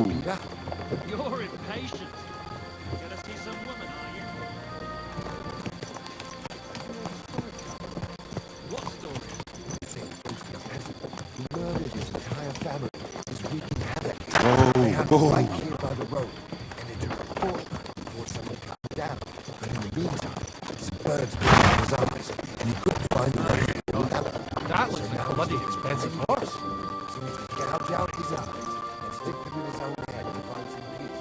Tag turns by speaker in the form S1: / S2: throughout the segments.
S1: You're impatient. Gonna see some woman, are you? What story?
S2: He murdered his entire family. He's wreaking havoc. They have him right here by the road. And it took a fortnight before someone cut him down. But in the meantime, some birds bit out his eyes, and he couldn't find the way to get him out.
S3: That looks like a bloody expensive horse.
S2: So he can gouge out his eyes and stick them in his own head and find some peace.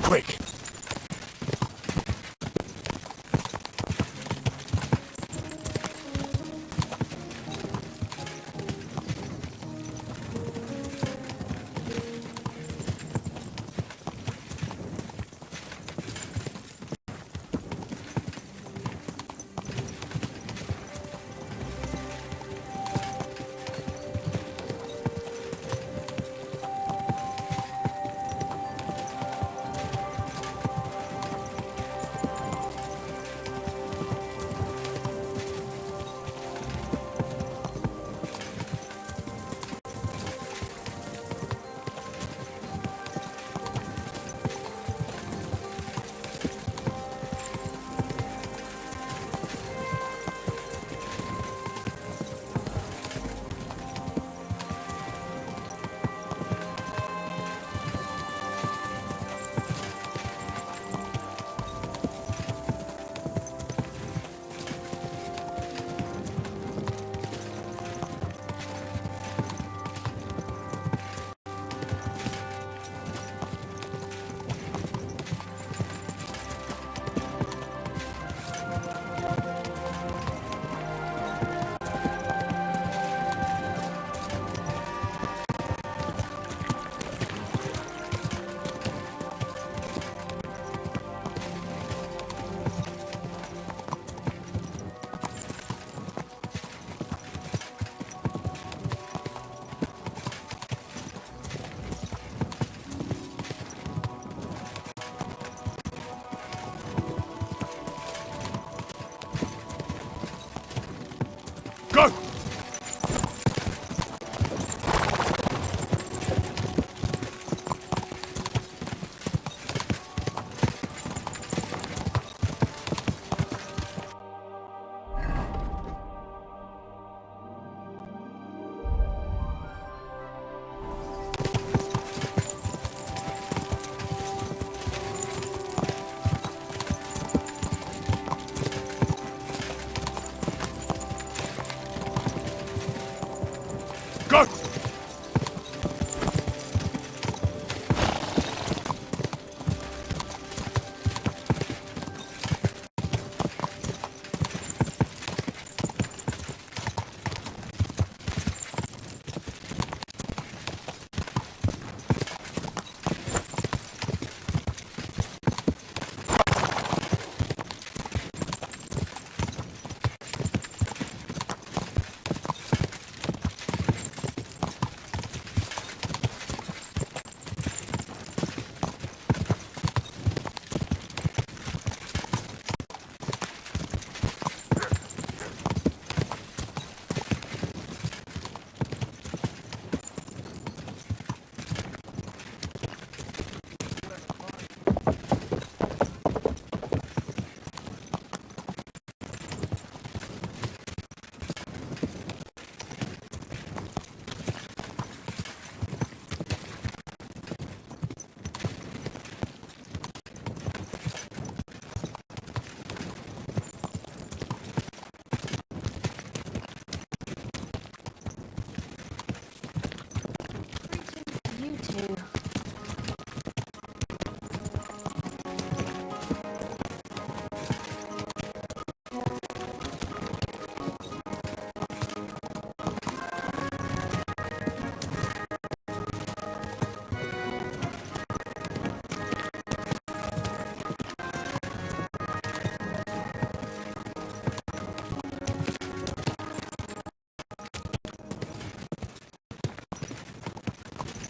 S3: Quick!
S4: new.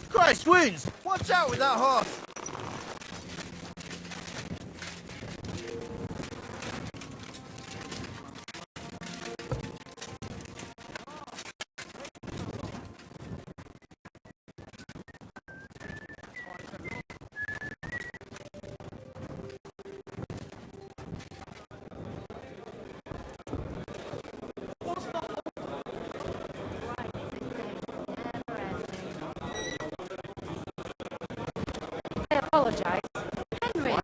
S5: Christ wings! Watch out with that horse!
S4: I apologize. Henry, I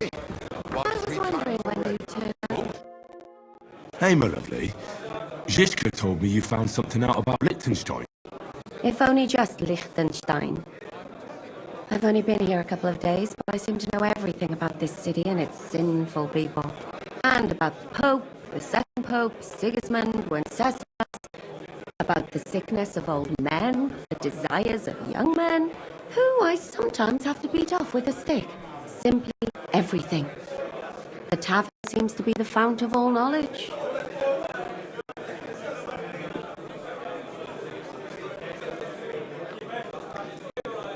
S4: was wondering when you two...
S3: Hey, my lovely. Zizka told me you found something out about Liechtenstein.
S4: If only just Liechtenstein. I've only been here a couple of days, but I seem to know everything about this city and its sinful people. And about the Pope, the second Pope, Sigismund, Wenceslas, about the sickness of old men, the desires of young men, who I sometimes have to beat off with a stick. Simply everything. The tavern seems to be the fount of all knowledge.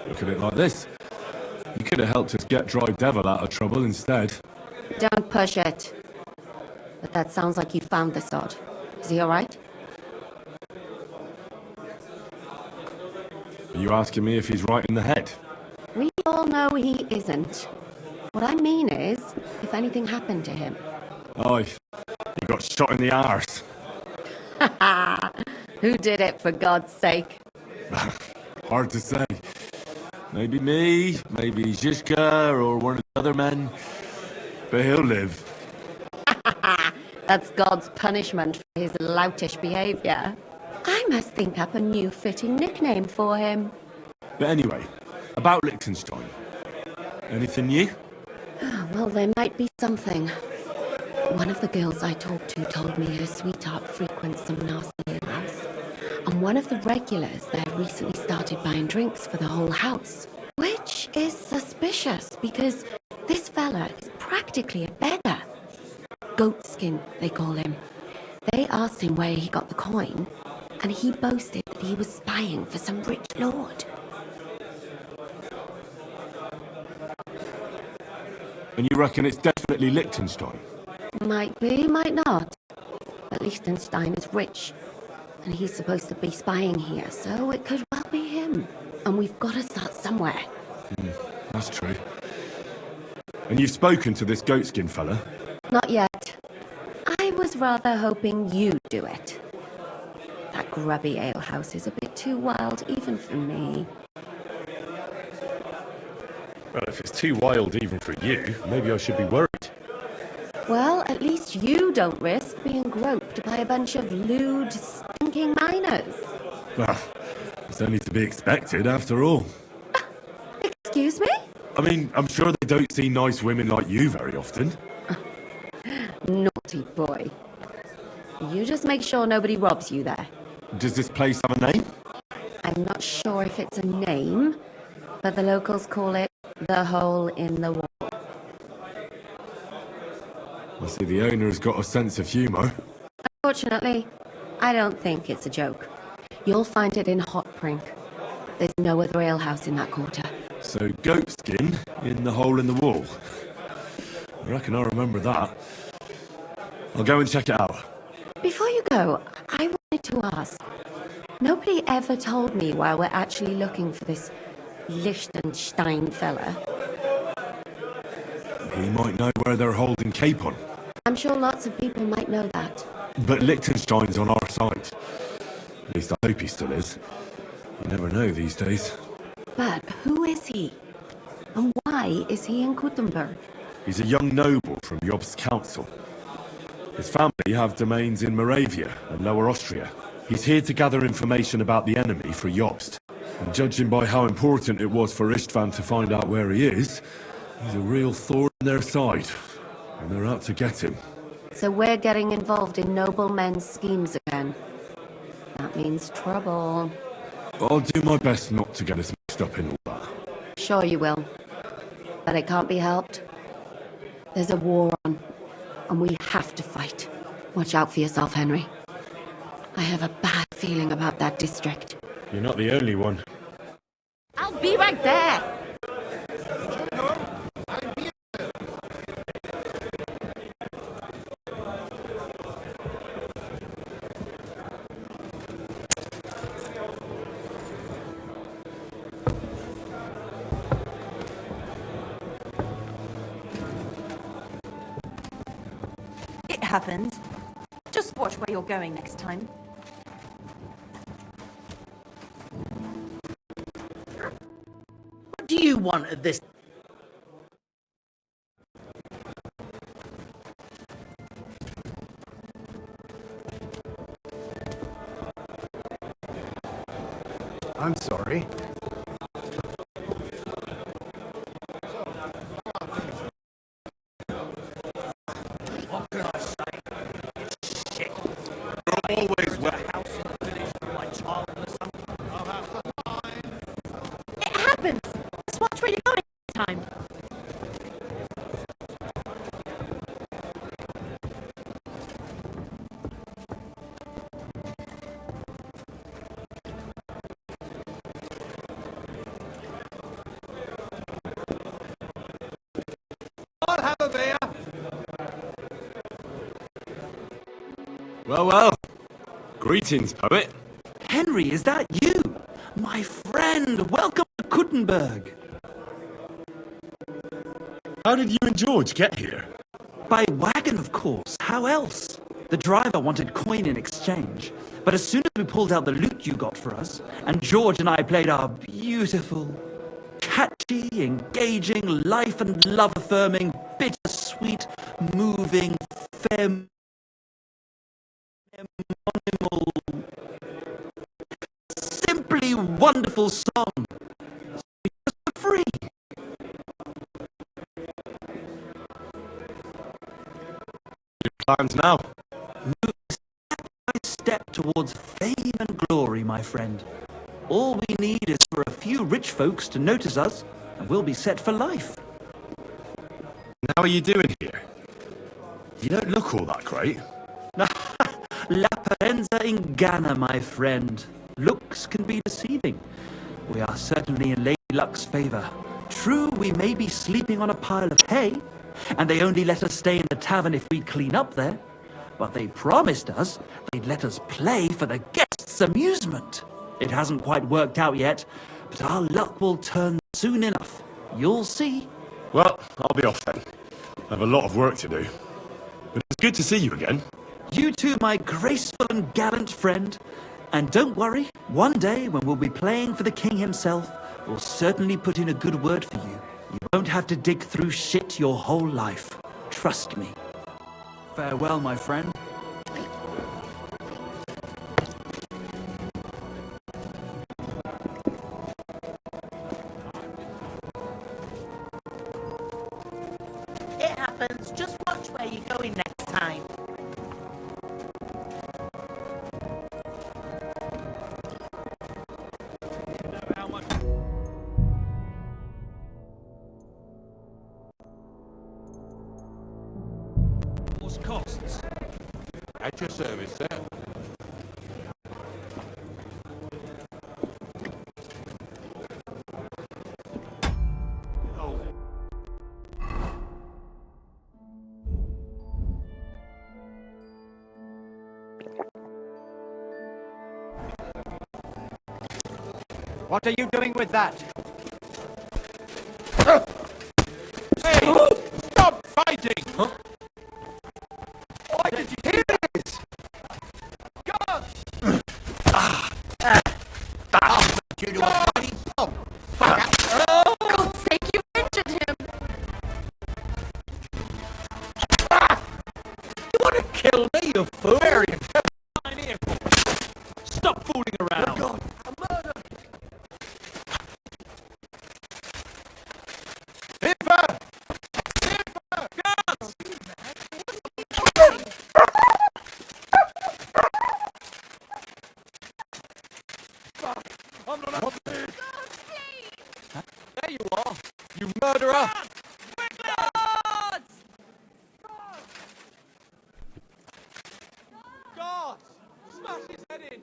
S3: Look at it like this. You could have helped us get Dry Devil out of trouble instead.
S4: Don't push it. But that sounds like you found the sod. Is he alright?
S3: Are you asking me if he's right in the head?
S4: We all know he isn't. What I mean is, if anything happened to him.
S3: Aye, he got shot in the arse.
S4: Who did it, for God's sake?
S3: Hard to say. Maybe me, maybe Zizka, or one of the other men. But he'll live.
S4: That's God's punishment for his loutish behavior. I must think up a new fitting nickname for him.
S3: But anyway, about Liechtenstein. Anything new?
S4: Well, there might be something. One of the girls I talked to told me her sweetheart frequents some nasty house. And one of the regulars there recently started buying drinks for the whole house. Which is suspicious, because this fella is practically a beggar. Goatskin, they call him. They asked him where he got the coin, and he boasted that he was spying for some rich lord.
S3: And you reckon it's definitely Liechtenstein?
S4: Might be, might not. But Liechtenstein is rich, and he's supposed to be spying here, so it could well be him. And we've got to start somewhere.
S3: That's true. And you've spoken to this goatskin fella?
S4: Not yet. I was rather hoping you'd do it. That grubby alehouse is a bit too wild, even for me.
S3: Well, if it's too wild even for you, maybe I should be worried.
S4: Well, at least you don't risk being groped by a bunch of lewd, stinking miners.
S3: Well, it's only to be expected after all.
S4: Excuse me?
S3: I mean, I'm sure they don't see nice women like you very often.
S4: Naughty boy. You just make sure nobody robs you there.
S3: Does this place have a name?
S4: I'm not sure if it's a name, but the locals call it the Hole in the Wall.
S3: I see the owner's got a sense of humour.
S4: Unfortunately, I don't think it's a joke. You'll find it in Hot Prink. There's no other alehouse in that quarter.
S3: So, goatskin in the hole in the wall. I reckon I remember that. I'll go and check it out.
S4: Before you go, I wanted to ask. Nobody ever told me why we're actually looking for this Liechtenstein fella.
S3: He might know where they're holding Capon.
S4: I'm sure lots of people might know that.
S3: But Liechtenstein's on our side. At least I hope he still is. You never know these days.
S4: But who is he? And why is he in Gutenberg?
S3: He's a young noble from Jobst's council. His family have domains in Moravia and Lower Austria. He's here to gather information about the enemy for Jobst. And judging by how important it was for Istvan to find out where he is, he's a real thorn in their side. And they're out to get him.
S4: So we're getting involved in noble men's schemes again. That means trouble.
S3: I'll do my best not to get us mixed up in all that.
S4: Sure you will. But it can't be helped. There's a war on, and we have to fight. Watch out for yourself, Henry. I have a bad feeling about that district.
S3: You're not the only one.
S4: I'll be right there!
S6: It happens. Just watch where you're going next time.
S5: What do you want at this?
S2: I'm sorry.
S5: What can I say? It's shit.
S3: You're always well.
S5: The house in the village for my child or something. I'll have some time.
S6: It happens. Just watch where you're going next time.
S5: I'll have a beer.
S3: Well. Greetings, poet.
S7: Henry, is that you? My friend, welcome to Kuttenberg.
S3: How did you and George get here?
S7: By wagon, of course. How else? The driver wanted coin in exchange. But as soon as we pulled out the loot you got for us, and George and I played our beautiful, catchy, engaging, life and love-affirming, bittersweet, moving, femme... simply wonderful song. Just for free.
S3: Plans now?
S7: Move step by step towards fame and glory, my friend. All we need is for a few rich folks to notice us, and we'll be set for life.
S3: How are you doing here? You don't look all that great.
S7: L'apparenza inganna, my friend. Looks can be deceiving. We are certainly in Lady Luck's favor. True, we may be sleeping on a pile of hay, and they only let us stay in the tavern if we clean up there. But they promised us they'd let us play for the guests' amusement. It hasn't quite worked out yet, but our luck will turn soon enough. You'll see.
S3: Well, I'll be off then. I have a lot of work to do. But it's good to see you again.
S7: You too, my graceful and gallant friend. And don't worry, one day when we'll be playing for the king himself, we'll certainly put in a good word for you. You won't have to dig through shit your whole life. Trust me. Farewell, my friend.
S5: It happens. Just watch where you're going next time.
S1: You know how much... What's costs?
S8: At your service, sir.
S5: What are you doing with that?
S8: Hey! Stop fighting!
S5: Huh? Why did you do this? God! I'll make you to a bloody pulp!
S6: For God's sake, you injured him!
S5: You want to kill me, you fool?
S1: I'm here for. Stop fooling around.
S5: God, a murder!
S9: There you are, you murderer! Guards! Smash his head in!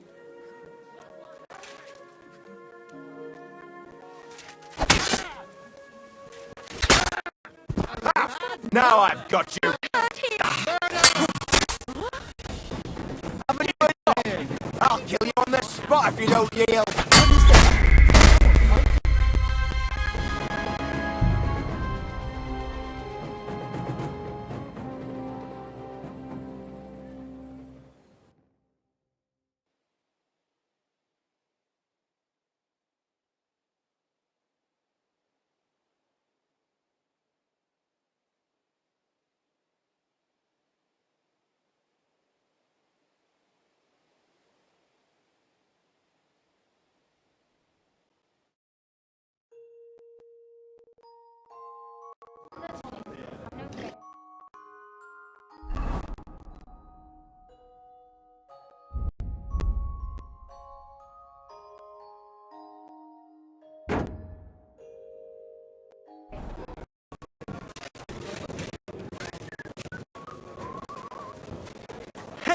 S2: Now I've got you! Haven't you enough? I'll kill you on the spot if you don't yield!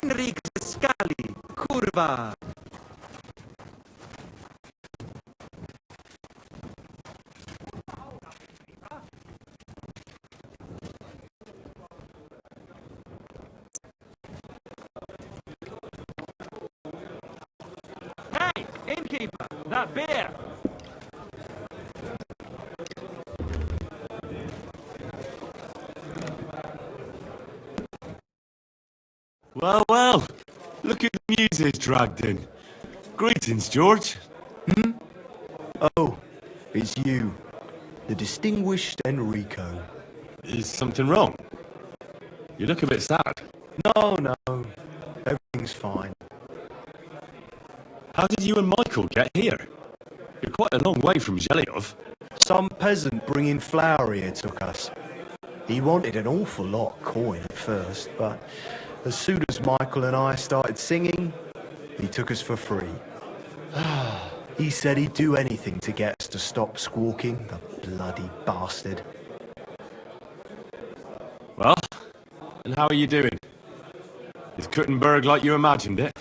S7: Henrik Scali, Kurva. Hey, innkeeper, that beer!
S3: Well, well. Look at the muses dragged in. Greetings, George.
S2: Oh, it's you. The distinguished Enrico.
S3: Is something wrong? You look a bit sad.
S2: No, no. Everything's fine.
S3: How did you and Michael get here? You're quite a long way from Zhelyov.
S2: Some peasant bringing flour here took us. He wanted an awful lot of coin at first, but as soon as Michael and I started singing, he took us for free. He said he'd do anything to get us to stop squawking, the bloody bastard.
S3: Well, and how are you doing? Is Kuttenberg like you imagined it?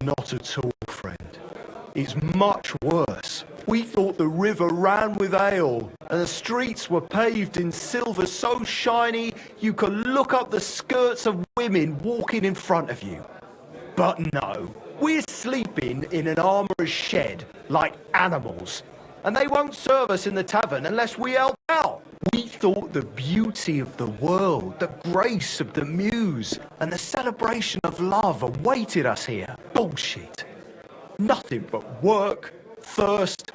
S2: Not at all, friend. It's much worse. We thought the river ran with ale, and the streets were paved in silver so shiny you could look up the skirts of women walking in front of you. But no, we're sleeping in an armourer's shed like animals, and they won't serve us in the tavern unless we help out. We thought the beauty of the world, the grace of the muse, and the celebration of love awaited us here. Bullshit. Nothing but work, thirst,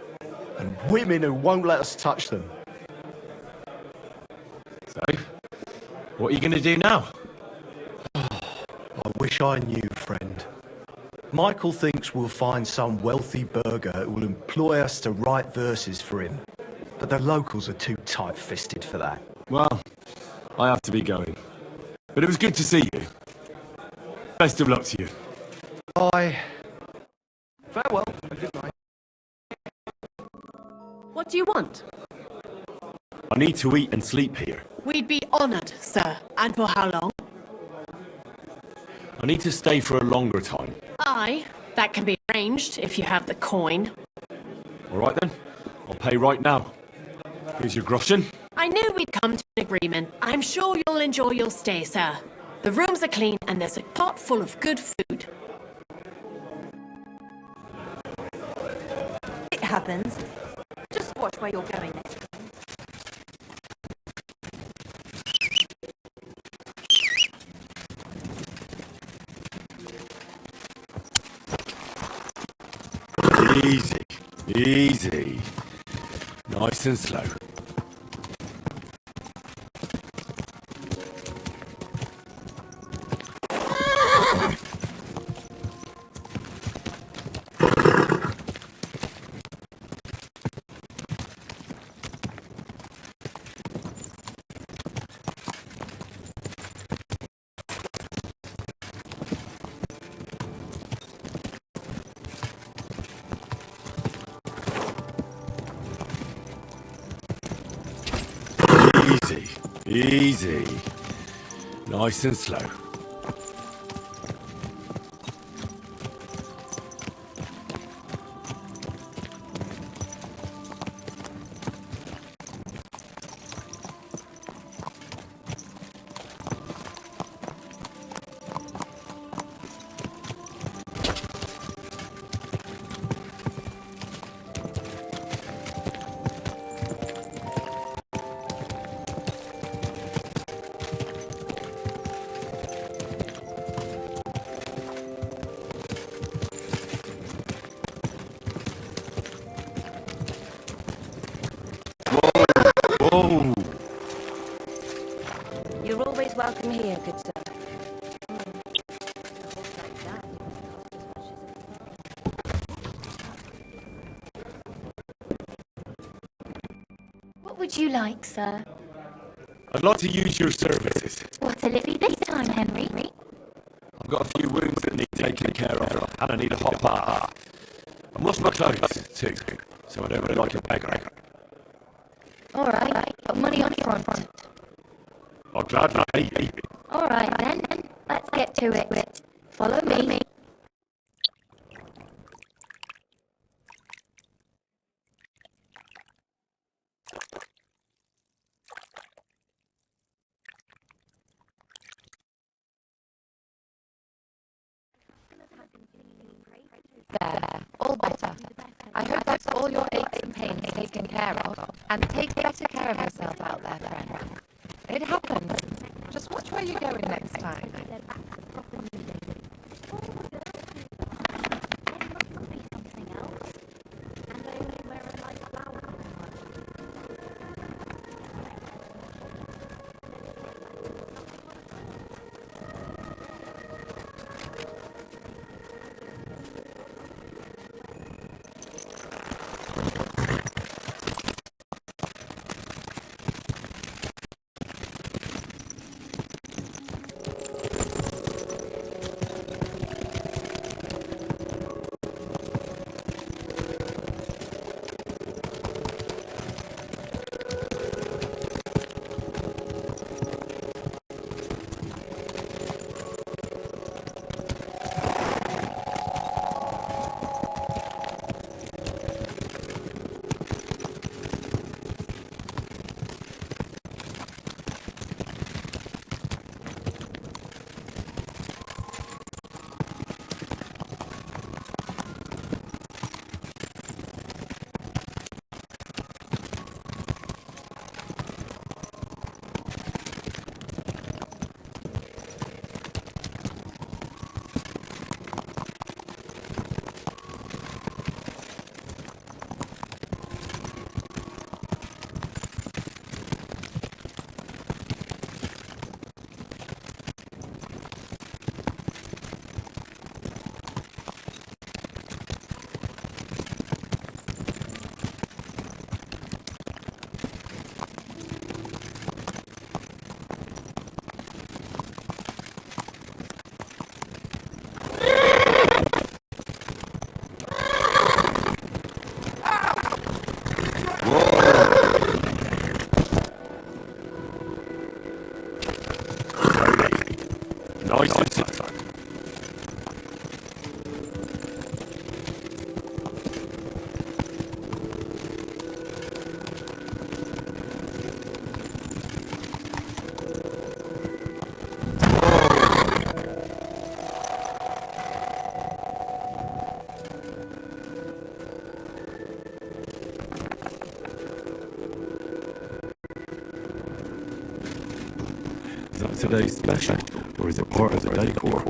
S2: and women who won't let us touch them.
S3: So, what are you going to do now?
S2: I wish I knew, friend. Michael thinks we'll find some wealthy burgher who will employ us to write verses for him. But the locals are too tight-fisted for that.
S3: Well, I have to be going. But it was good to see you. Best of luck to you.
S2: Bye. Farewell and good night.
S4: What do you want?
S3: I need to eat and sleep here.
S10: We'd be honoured, sir. And for how long?
S3: I need to stay for a longer time.
S10: Aye, that can be arranged if you have the coin.
S3: All right then, I'll pay right now. Here's your groschen.
S10: I knew we'd come to an agreement. I'm sure you'll enjoy your stay, sir. The rooms are clean and there's a pot full of good food.
S6: It happens. Just watch where you're going next.
S3: Easy, easy. Nice and slow. Easy. Nice and slow. Whoa!
S4: You're always welcome here, good sir.
S11: What would you like, sir?
S3: I'd like to use your services.
S11: What'll it be this time, Henry?
S3: I've got a few wounds that need taking care of, and I need a hot bath. I must my clothes, too, so I don't look like a beggar.
S11: All right, got money on front.
S3: I'll gladly pay you.
S11: All right, then. Let's get to it. Follow me.
S12: There, all better. I hope that's all your aches and pains taken care of. And take better care of yourself out there, friend. It happens. Just watch where you're going next time.
S3: Nice and slow. Is that today's special, or is it part of the decor?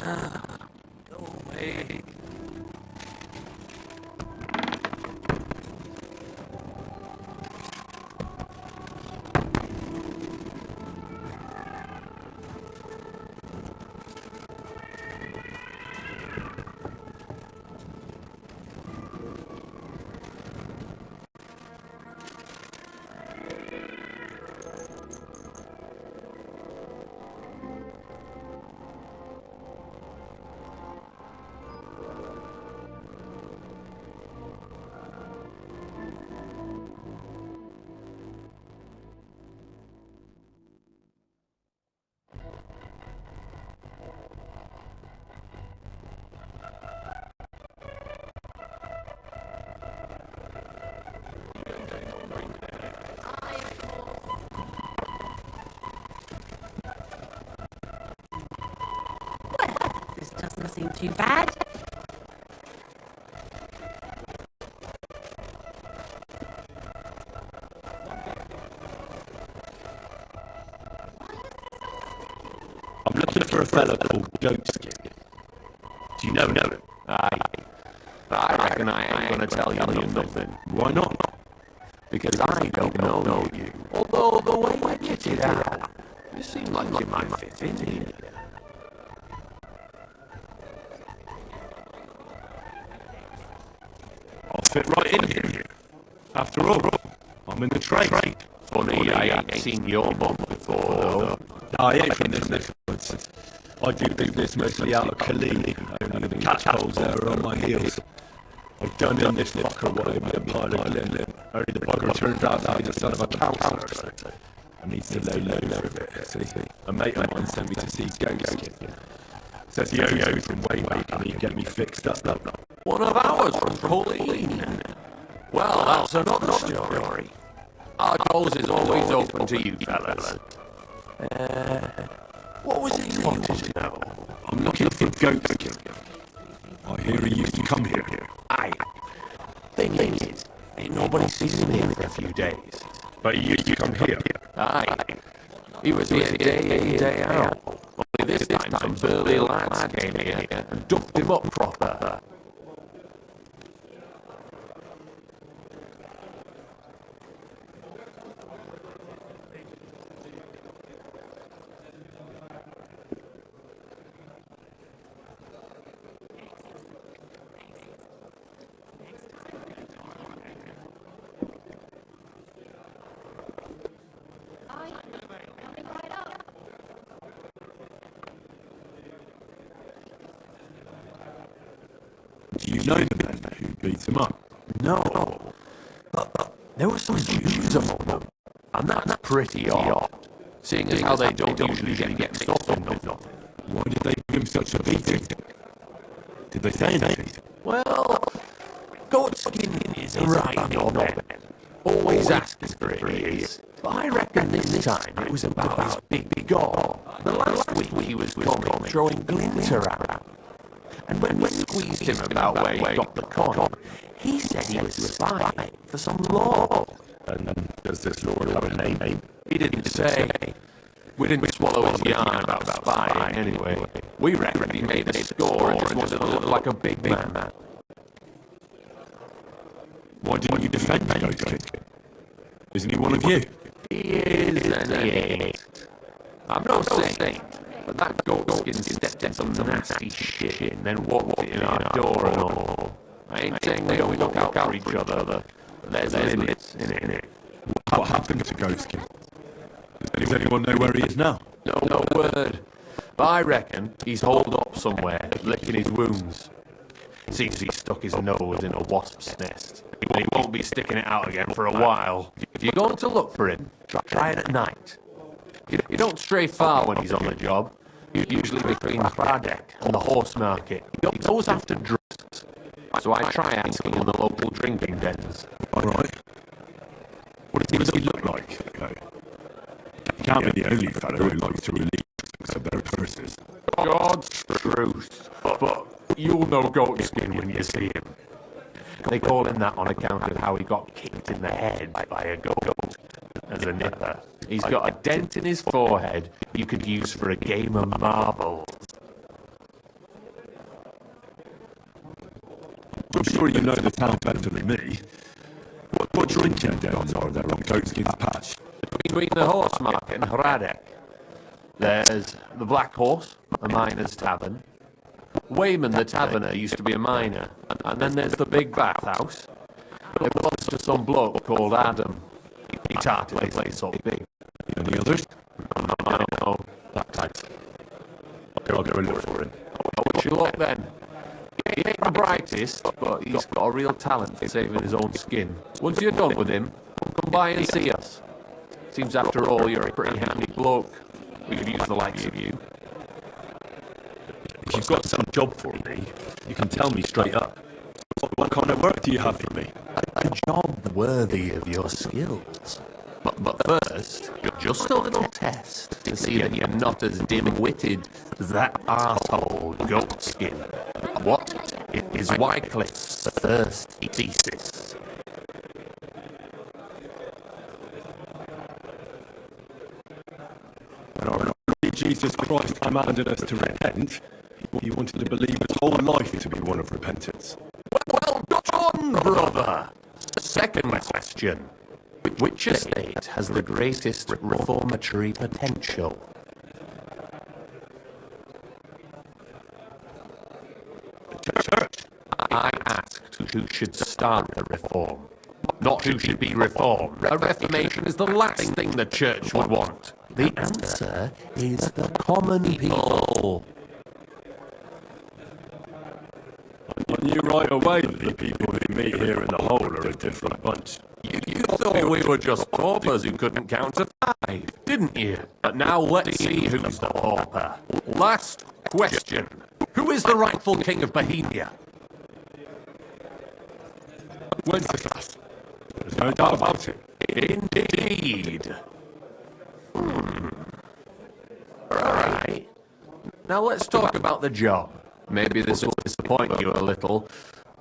S7: Go away.
S10: This doesn't seem too bad.
S3: I'm looking for a fellow called Goatskin. Do you know him?
S13: I reckon I ain't gonna tell you nothing.
S3: Why not?
S13: Because I don't know you. Although the way you get it out, you seem like you might fit in here.
S3: I'll fit right in here. After all, I'm in the trade.
S13: Funny, I ain't seen your mum before, though.
S3: I ain't from this neighbourhood. I do business mostly out of Khalid. Only the catcalls there are on my heels. I've done in this fucker what I made a pile of Glen. Only the bugger turns out to be the son of a counsellor. I need to lay low for a bit, see? A mate of mine sent me to see Goatskin. Says he owes him way back and he'd get me fixed up.
S13: One of ours from Pauline. Well, that's another story. Our doors is always open to you fellas. What was it you wanted to know?
S3: I'm looking for Goatskin. I hear he used to come here.
S13: Aye. Thing is, ain't nobody seen him here for a few days.
S3: But he used to come here.
S13: Aye. He was here day in, day out. Only this time some burly lads came here and duffed him up proper.
S3: Do you know the men who beat him up?
S13: No. But there were some Jews among them. And that's pretty odd. Seeing as how they don't usually get mixed up in nothing.
S3: Why did they give him such a beating? Did they say anything?
S13: Well, Goatskin is right on your men. Always asking for it, he is. But I reckon this time it was about his big goal. The last week he was coming, throwing glitter around. And when we squeezed him about where he got the con, he said he was spying for some law.
S3: And does this lord have a name?
S13: He didn't say. We didn't swallow his yarn about spying anyway. We reckon he made a score and just wanted to look like a big man.
S3: Why didn't you defend Goatskin? Isn't he one of you?
S13: He is and he ain't. I'm no saint, but that Goatskin stepped in some nasty shit and then walked it in our door and all. I ain't saying they don't look out for each other, but there's limits in it.
S3: What happened to Goatskin? Does anyone know where he is now?
S13: No word. But I reckon he's holed up somewhere, licking his wounds. Seems he stuck his nose in a wasp's nest. He won't be sticking it out again for a while. If you're going to look for him, try it at night. You don't stray far when he's on the job. Usually between Braddock and the horse market. He goes after drugs. So I try asking in the local drinking dens.
S3: Alright. What does he look like? He can't be the only fellow who likes to relieve themselves of their curses.
S13: God's truth. But you'll know Goatskin when you see him. They call him that on account of how he got kicked in the head by a goat as a nipper. He's got a dent in his forehead you could use for a game of marbles.
S3: I'm sure you know the town better than me. What drinking dens are there on Goatskin's Patch?
S13: Between the horse market and Hradek, there's the Black Horse, a miner's tavern. Wayman the taverner used to be a miner. And then there's the big bathhouse. It belongs to some bloke called Adam. He started the place so big.
S3: Any others?
S13: No.
S3: Thanks. I'll go and look for him.
S13: I wish you luck then. He ain't the brightest, but he's got a real talent for saving his own skin. Once you're done with him, come by and see us. Seems after all you're a pretty handy bloke. We could use the likes of you.
S3: If you've got some job for me, you can tell me straight up. What kind of work do you have for me?
S13: A job worthy of your skills. But first, just a little test to see that you're not as dim-witted as that arsehole Goatskin. What is Wycliffe's first thesis?
S3: When our Lord Jesus Christ commanded us to repent, he wanted to believe his whole life to be one of repentance.
S13: Well done, brother! Second question. Which estate has the greatest reformatory potential?
S3: The church.
S13: I asked who should start the reform, not who should be reformed. A reformation is the last thing the church would want. The answer is the common people.
S3: I knew right away that the people who meet here in the hole are a different bunch.
S13: You thought we were just paupers who couldn't count to 5, didn't you? But now let's see who's the pauper. Last question. Who is the rightful king of Bohemia?
S3: Wenceslas. There's no doubt about it.
S13: Indeed. Alright. Now let's talk about the job. Maybe this will disappoint you a little,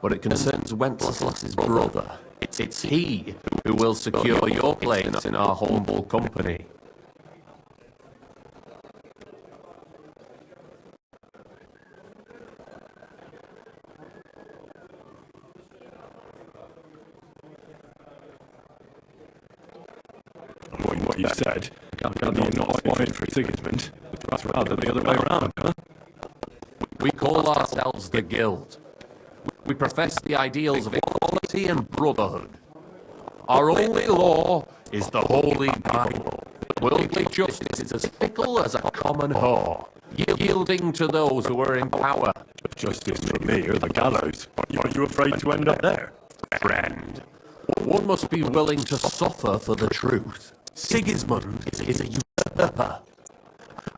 S13: but it concerns Wenceslas's brother. It's he who will secure your place in our humble company.
S3: What you said, can't be a nice fit for Sigismund. That's rather the other way around, huh?
S13: We call ourselves the Guild. We profess the ideals of equality and brotherhood. Our only law is the Holy Bible. Worldly justice is as fickle as a common whore, yielding to those who are in power.
S3: Justice for me or the gallows. Are you afraid to end up there?
S13: Friend, one must be willing to suffer for the truth. Sigismund is a usurper.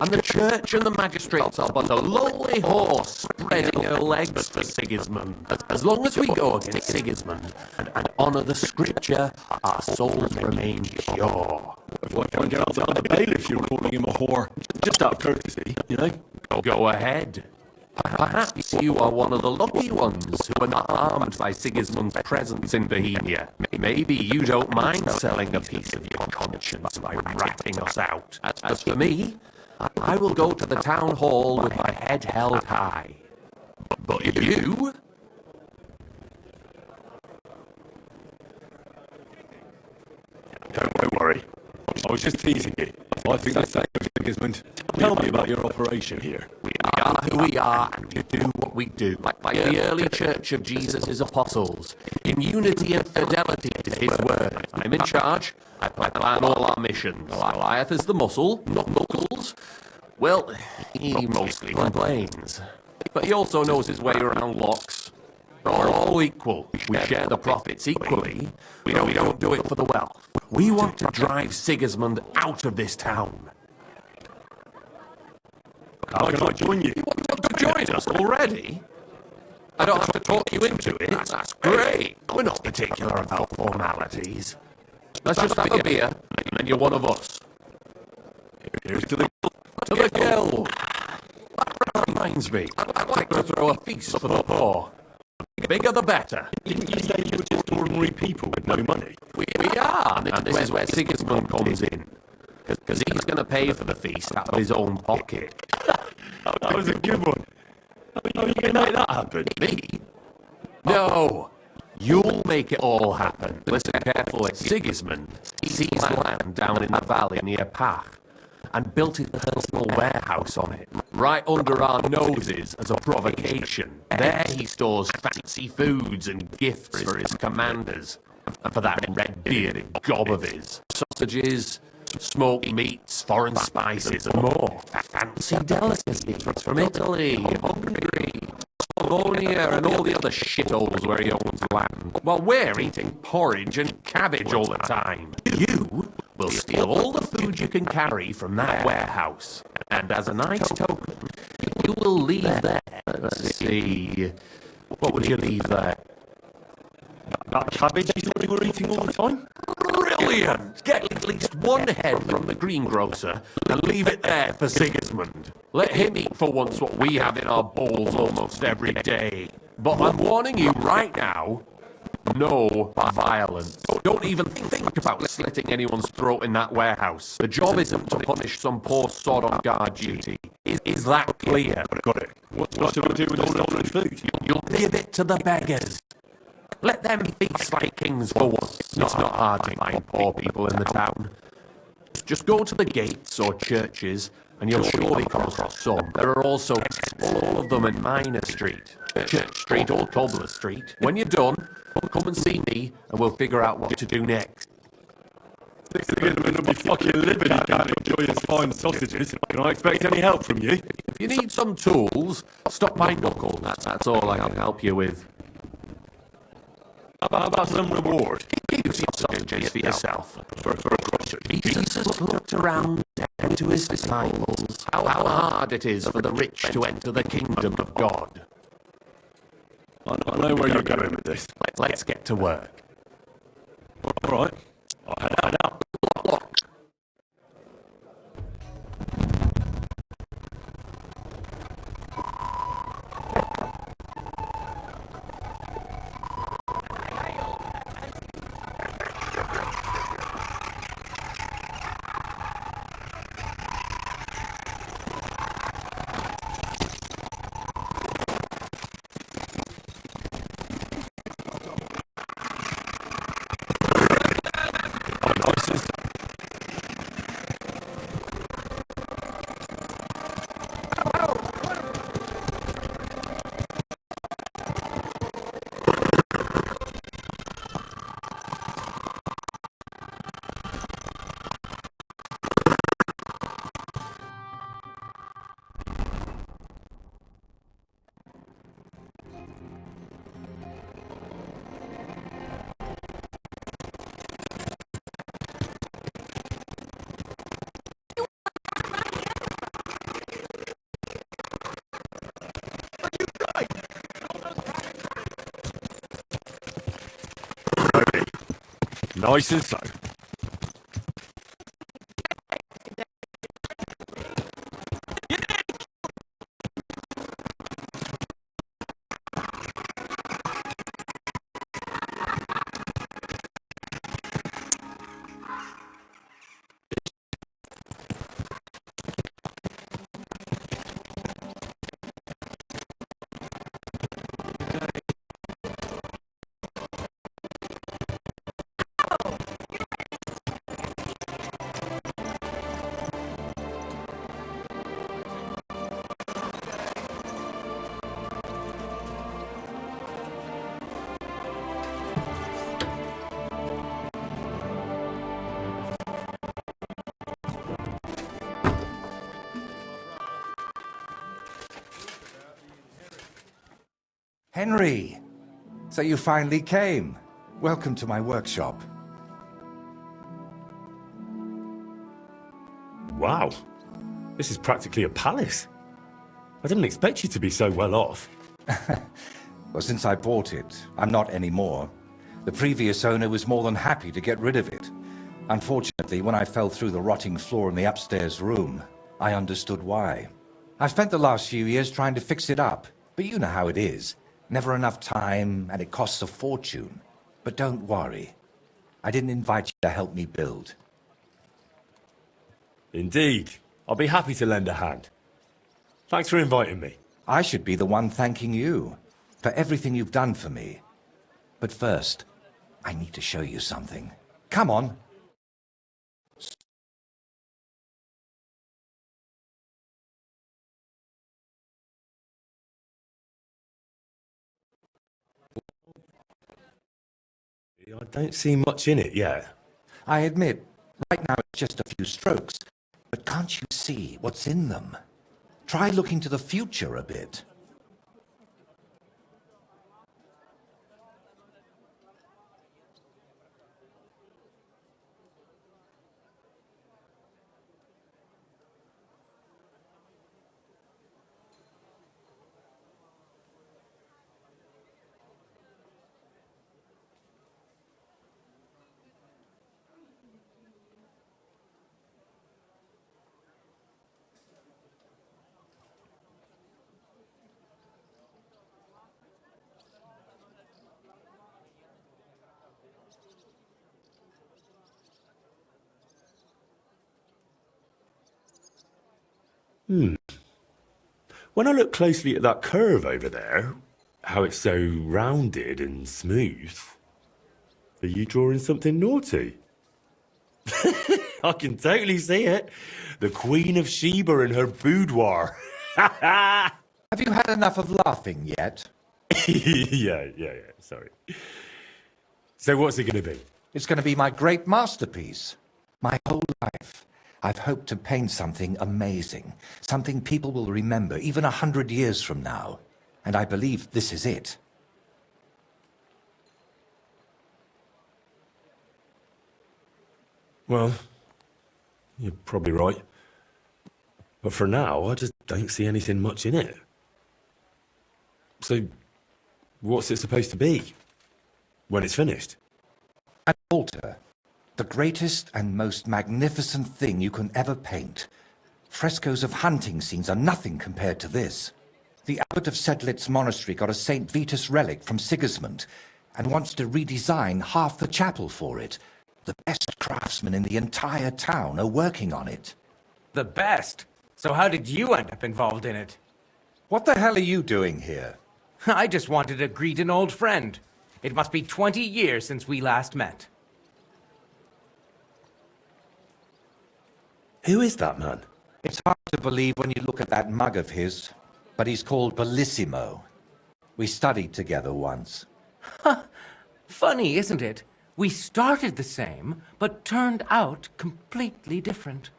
S13: And the church and the magistrates are but a lowly horse spreading her legs for Sigismund. As long as we go against Sigismund and honour the scripture, our souls remain pure.
S3: If I can't get outside the bailiff, you're calling him a whore. Just out of courtesy, you know?
S13: Go ahead. Perhaps you are one of the lucky ones who are not harmed by Sigismund's presence in Bohemia. Maybe you don't mind selling a piece of your conscience by ratting us out. As for me, I will go to the town hall with my head held high. But you?
S3: Don't worry. I was just teasing you. I think that's that, Sigismund. Tell me about your operation here.
S13: We are who we are, and we do what we do. Like the early church of Jesus' apostles, in unity and fidelity to his word. I'm in charge. I plan all our missions. Goliath is the muscle, not Knuckles. Well, he mostly complains. But he also knows his way around locks. We're all equal. We share the profits equally. We don't do it for the wealth. We want to drive Sigismund out of this town.
S3: How can I join you?
S13: You want to join us already? I don't have to talk you into it. That's great. We're not particular about formalities. Let's just have a beer, and then you're one of us.
S3: Here's to the
S13: Guild. That reminds me, I'd like to throw a feast for the poor. The bigger the better.
S3: Didn't you say you were just ordinary people with no money?
S13: We are, and this is where Sigismund comes in. Because he's going to pay for the feast out of his own pocket.
S3: That was a good one. How are you going to make that happen?
S13: Me? No! You'll make it all happen. Listen carefully. Sigismund seized land down in the valley near Pach and built his personal warehouse on it, right under our noses as a provocation. There he stores fancy foods and gifts for his commanders, and for that red-bearded gob of his. Sausages, smoked meats, foreign spices, and more. Fancy delicacies from Italy, Hungary, Slavonia, and all the other shitholes where he owns land, while we're eating porridge and cabbage all the time. You will steal all the food you can carry from that warehouse, and as a nice token, you will leave there. Let's see, what would you leave there?
S3: That cabbage you thought we were eating all the time?
S13: Brilliant! Get at least one head from the greengrocer and leave it there for Sigismund. Let him eat for once what we have in our bowls almost every day. But I'm warning you right now, no violence. Don't even think about slitting anyone's throat in that warehouse. The job isn't to punish some poor sod on guard duty. Is that clear?
S3: Got it. What's got to do with all the stolen food?
S13: You'll give it to the beggars. Let them feast like kings for once. It's not hard to find poor people in the town. Just go to the gates or churches, and you'll surely come across some. There are also all of them in Minor Street, Church Street or Cobbler Street. When you're done, come and see me, and we'll figure out what to do next.
S3: Sigismund will be fucking livid he can't enjoy his fine sausages. Can I expect any help from you?
S13: If you need some tools, stop by Knuckle. That's all I can help you with.
S3: How about some reward?
S13: Keep some sausages for yourself. Jesus looked around and to his disciples how hard it is for the rich to enter the kingdom of God.
S3: I know where you're going with this.
S13: Let's get to work.
S3: All right. I'll head out. Nice and slow.
S2: Henry! So you finally came. Welcome to my workshop.
S3: Wow. This is practically a palace. I didn't expect you to be so well off.
S2: Well, since I bought it, I'm not anymore. The previous owner was more than happy to get rid of it. Unfortunately, when I fell through the rotting floor in the upstairs room, I understood why. I've spent the last few years trying to fix it up, but you know how it is. Never enough time, and it costs a fortune. But don't worry. I didn't invite you to help me build.
S3: Indeed. I'll be happy to lend a hand. Thanks for inviting me.
S2: I should be the one thanking you. for everything you've done for me. But first, I need to show you something. Come on.
S3: I don't see much in it yet.
S2: I admit, right now it's just a few strokes. But can't you see what's in them? Try looking to the future a bit.
S3: When I look closely at that curve over there, how it's so rounded and smooth, are you drawing something naughty? I can totally see it. The Queen of Sheba in her boudoir.
S2: Have you had enough of laughing yet?
S3: yeah, sorry. So what's it going to be?
S2: It's going to be my great masterpiece. My whole life, I've hoped to paint something amazing, something people will remember even 100 years from now. And I believe this is it.
S3: Well, you're probably right. But for now, I just don't see anything much in it. So, what's it supposed to be when it's finished?
S2: An altar. The greatest and most magnificent thing you can ever paint. Frescoes of hunting scenes are nothing compared to this. The abbot of Sedlitz monastery got a St. Vitus relic from Sigismund and wants to redesign half the chapel for it. The best craftsmen in the entire town are working on it.
S14: The best? So how did you end up involved in it?
S2: What the hell are you doing here?
S14: I just wanted to greet an old friend. It must be 20 years since we last met.
S3: Who is that man?
S2: It's hard to believe when you look at that mug of his, but he's called Bellissimo. We studied together once.
S14: Funny, isn't it? We started the same, but turned out completely different.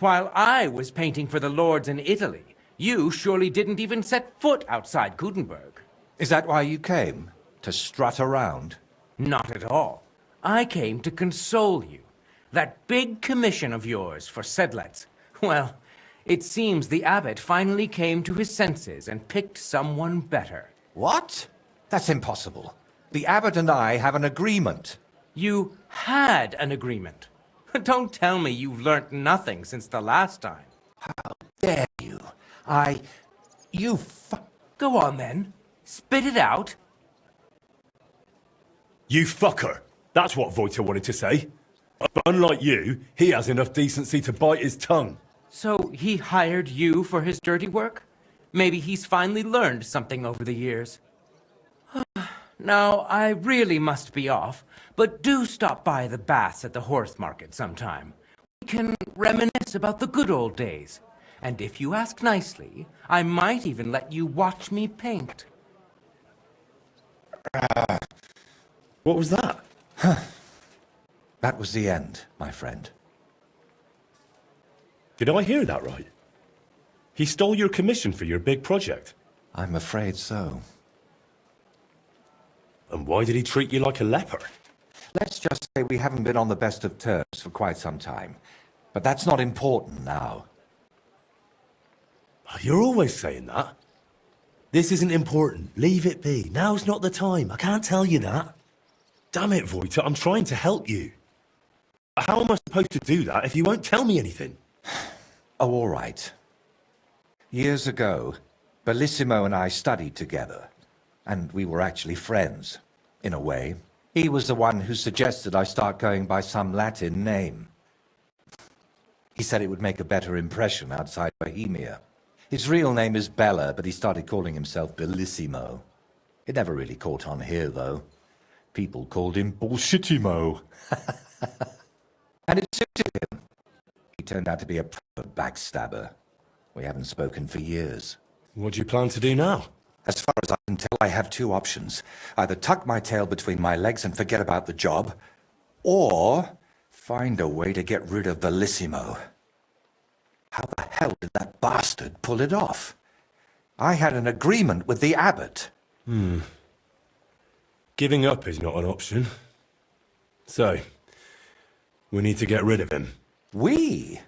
S14: While I was painting for the lords in Italy, you surely didn't even set foot outside Gutenberg.
S2: Is that why you came? To strut around?
S14: Not at all. I came to console you. That big commission of yours for Sedlitz. Well, it seems the abbot finally came to his senses and picked someone better.
S2: What? That's impossible. The abbot and I have an agreement.
S14: You had an agreement. Don't tell me you've learnt nothing since the last time.
S2: How dare you?
S14: Go on then. Spit it out.
S3: You fucker. That's what Wojta wanted to say. But unlike you, he has enough decency to bite his tongue.
S14: So he hired you for his dirty work? Maybe he's finally learned something over the years. Now, I really must be off, but do stop by the baths at the horse market sometime. We can reminisce about the good old days. And if you ask nicely, I might even let you watch me paint.
S3: What was that?
S2: That was the end, my friend.
S3: Did I hear that right? He stole your commission for your big project?
S2: I'm afraid so.
S3: And why did he treat you like a leper?
S2: Let's just say we haven't been on the best of terms for quite some time. But that's not important now.
S3: You're always saying that. This isn't important. Leave it be. Now's not the time. I can't tell you that. Damn it, Wojta, I'm trying to help you. How am I supposed to do that if you won't tell me anything?
S2: Oh, all right. Years ago, Bellissimo and I studied together. And we were actually friends, in a way. He was the one who suggested I start going by some Latin name. He said it would make a better impression outside Bohemia. His real name is Bella, but he started calling himself Bellissimo. It never really caught on here, though. People called him Bullshitimo. And it suited him. He turned out to be a proper backstabber. We haven't spoken for years.
S3: What do you plan to do now?
S2: As far as I can tell, I have two options. Either tuck my tail between my legs and forget about the job, or find a way to get rid of Bellissimo. How the hell did that bastard pull it off? I had an agreement with the abbot.
S3: Giving up is not an option. So, we need to get rid of him.
S2: We?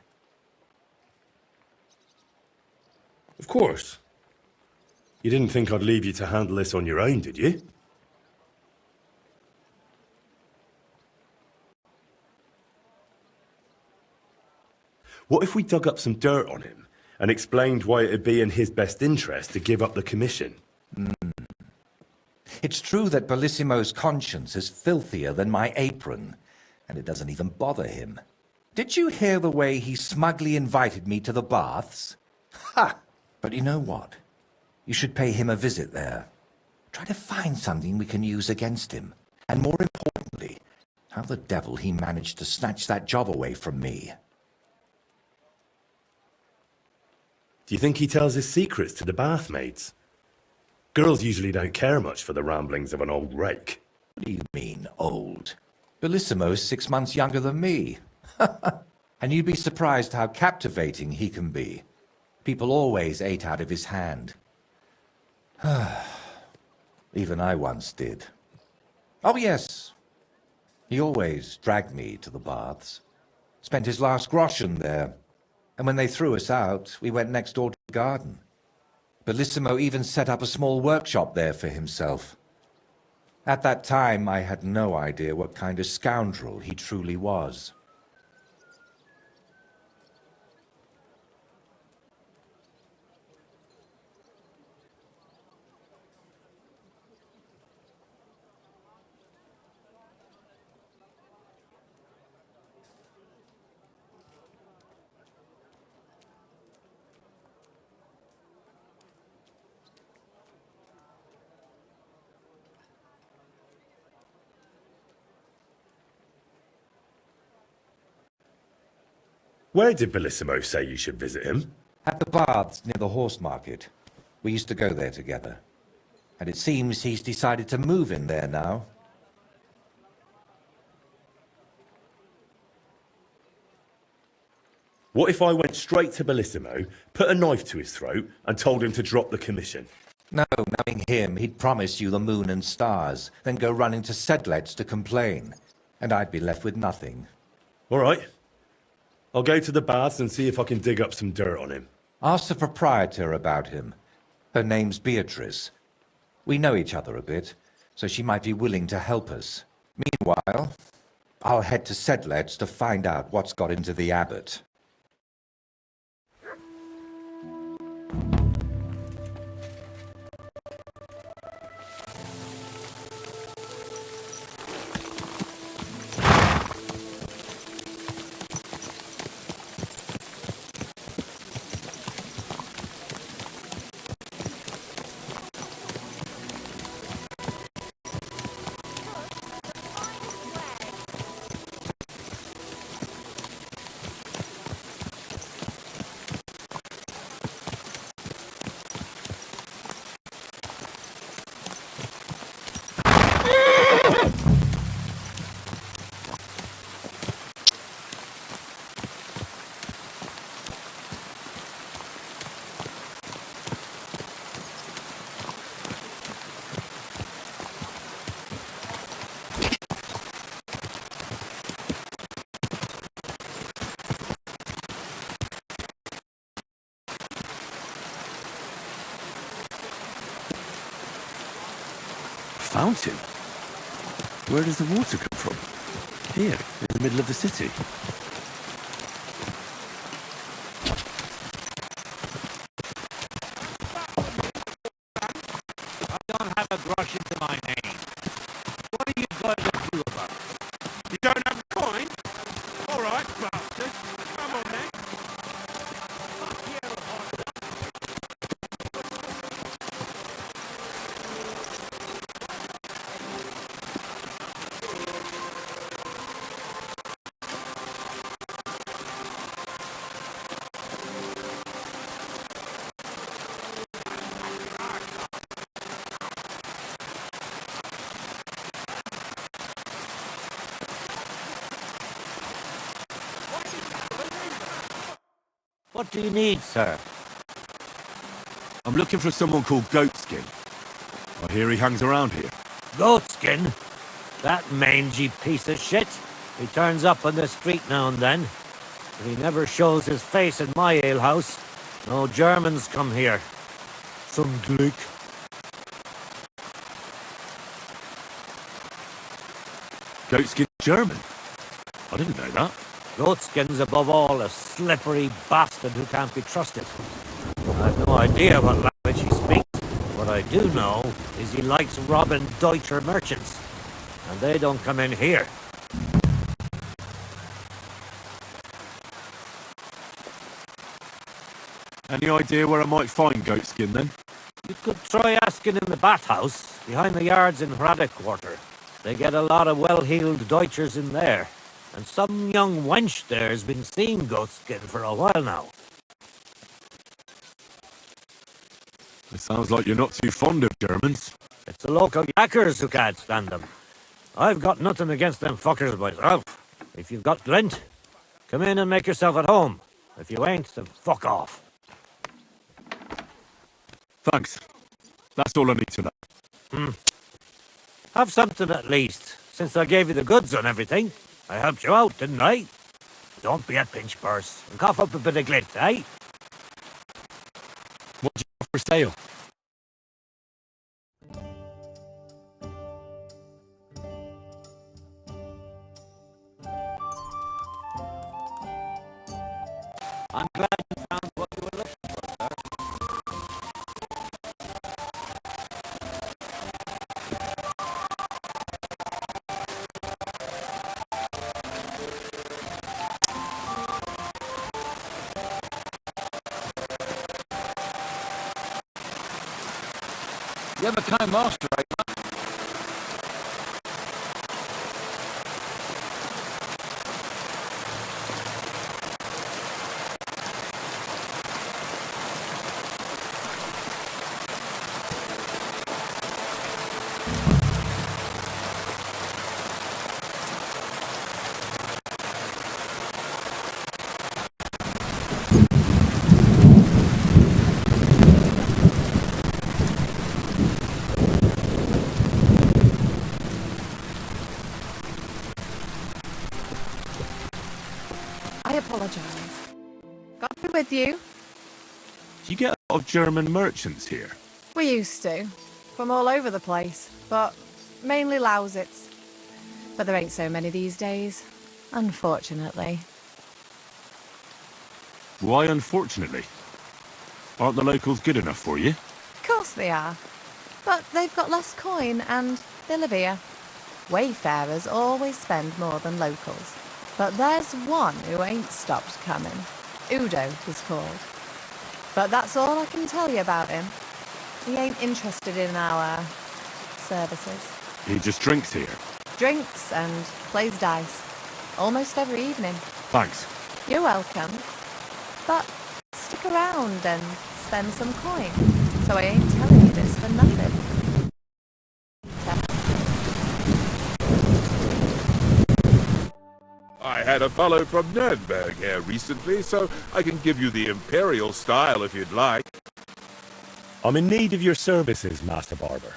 S3: Of course. You didn't think I'd leave you to handle this on your own, did you? What if we dug up some dirt on him and explained why it'd be in his best interest to give up the commission?
S2: It's true that Bellissimo's conscience is filthier than my apron, and it doesn't even bother him. Did you hear the way he smugly invited me to the baths? Ha! But you know what? You should pay him a visit there. Try to find something we can use against him. And more importantly, how the devil he managed to snatch that job away from me.
S3: Do you think he tells his secrets to the bathmaids? Girls usually don't care much for the ramblings of an old rake.
S2: What do you mean, old? Bellissimo's 6 months younger than me. And you'd be surprised how captivating he can be. People always ate out of his hand. Even I once did. Oh, yes. He always dragged me to the baths. Spent his last groschen there. And when they threw us out, we went next door to the garden. Bellissimo even set up a small workshop there for himself. At that time, I had no idea what kind of scoundrel he truly was.
S3: Where did Bellissimo say you should visit him?
S2: At the baths near the horse market. We used to go there together. And it seems he's decided to move in there now.
S3: What if I went straight to Bellissimo, put a knife to his throat, and told him to drop the commission?
S2: No, knowing him, he'd promise you the moon and stars, then go running to Sedlets to complain. And I'd be left with nothing.
S3: All right. I'll go to the baths and see if I can dig up some dirt on him.
S2: Ask the proprietor about him. Her name's Beatrice. We know each other a bit, so she might be willing to help us. Meanwhile, I'll head to Sedlets to find out what's got into the abbot.
S3: Fountain? Where does the water come from? Here, in the middle of the city.
S8: I don't have a groschen to my name. What are you going to do about it? You don't have a coin? All right, bastard. Come on then. Fuck you, Honda. What do you need, sir?
S3: I'm looking for someone called Goatskin. I hear he hangs around here.
S8: Goatskin? That mangy piece of shit. He turns up on the street now and then. But he never shows his face in my alehouse. No Germans come here. Some Glück.
S3: Goatskin German? I didn't know that.
S8: Goatskin's above all a slippery bastard who can't be trusted. I've no idea what language he speaks. What I do know is he likes robbing Deutscher merchants. And they don't come in here.
S3: Any idea where I might find Goatskin then?
S8: You could try asking in the bathhouse, behind the yards in Hrada Quarter. They get a lot of well-heeled Deutschers in there. And some young wench there's been seeing Goatskin for a while now.
S3: It sounds like you're not too fond of Germans.
S8: It's the local yackers who can't stand them. I've got nothing against them fuckers myself. If you've got glint, come in and make yourself at home. If you ain't, then fuck off.
S3: Thanks. That's all I need to know.
S8: Have something at least, since I gave you the goods on everything. I helped you out, didn't I? Don't be a pinch purse, and cough up a bit of glint, eh?
S3: What do you have for sale?
S8: I'm glad you found what you were looking for, sir.
S9: You have a kind master, right?
S12: I apologize. Got through with you?
S3: Do you get a lot of German merchants here?
S12: We used to. From all over the place, but mainly Lausitz. But there ain't so many these days, unfortunately.
S3: Why, unfortunately? Aren't the locals good enough for you?
S12: Of course they are. But they've got less coin and they live here. Wayfarers always spend more than locals. But there's one who ain't stopped coming. Udo, he's called. But that's all I can tell you about him. He ain't interested in our services.
S3: He just drinks here.
S12: Drinks and plays dice. Almost every evening.
S3: Thanks.
S12: You're welcome. But stick around and spend some coin. So I ain't telling you this for nothing.
S15: I had a fellow from Nuremberg here recently, so I can give you the imperial style if you'd like.
S16: I'm in need of your services, Master Barber.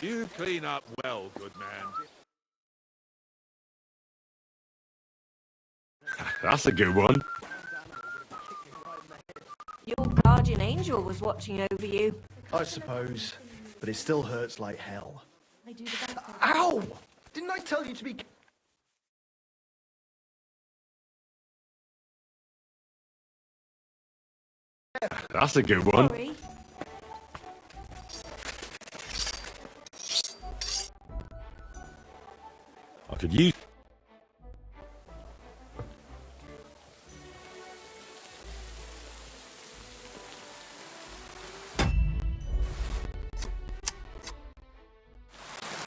S15: You clean up well, good man.
S3: That's a good one.
S6: Your guardian angel was watching over you.
S17: I suppose, but it still hurts like hell.
S6: I do the best.
S17: Ow! Didn't I tell you to be...
S3: That's a good one.
S6: Sorry.
S16: I could use...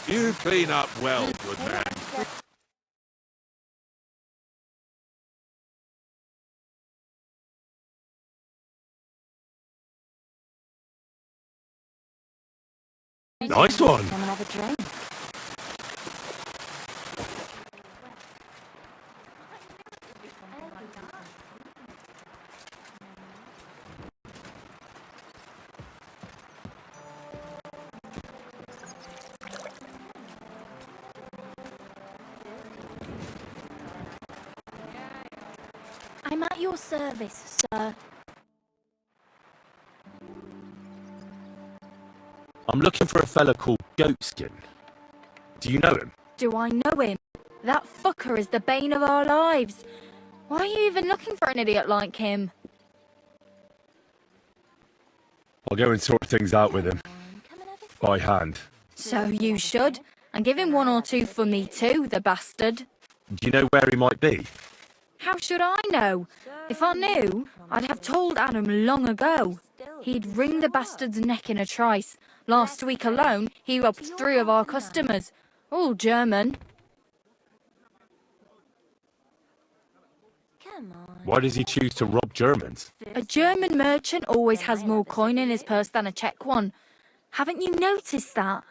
S15: You clean up well, good man.
S16: Nice one.
S6: Come and have a drink.
S11: I'm at your service, sir.
S16: I'm looking for a fella called Goatskin. Do you know him?
S11: Do I know him? That fucker is the bane of our lives. Why are you even looking for an idiot like him?
S16: I'll go and sort things out with him. By hand.
S11: So you should. And give him 1 or 2 for me too, the bastard.
S16: Do you know where he might be?
S11: How should I know? If I knew, I'd have told Adam long ago. He'd wring the bastard's neck in a trice. Last week alone, he robbed 3 of our customers. All German.
S16: Why does he choose to rob Germans?
S11: A German merchant always has more coin in his purse than a Czech one. Haven't you noticed that?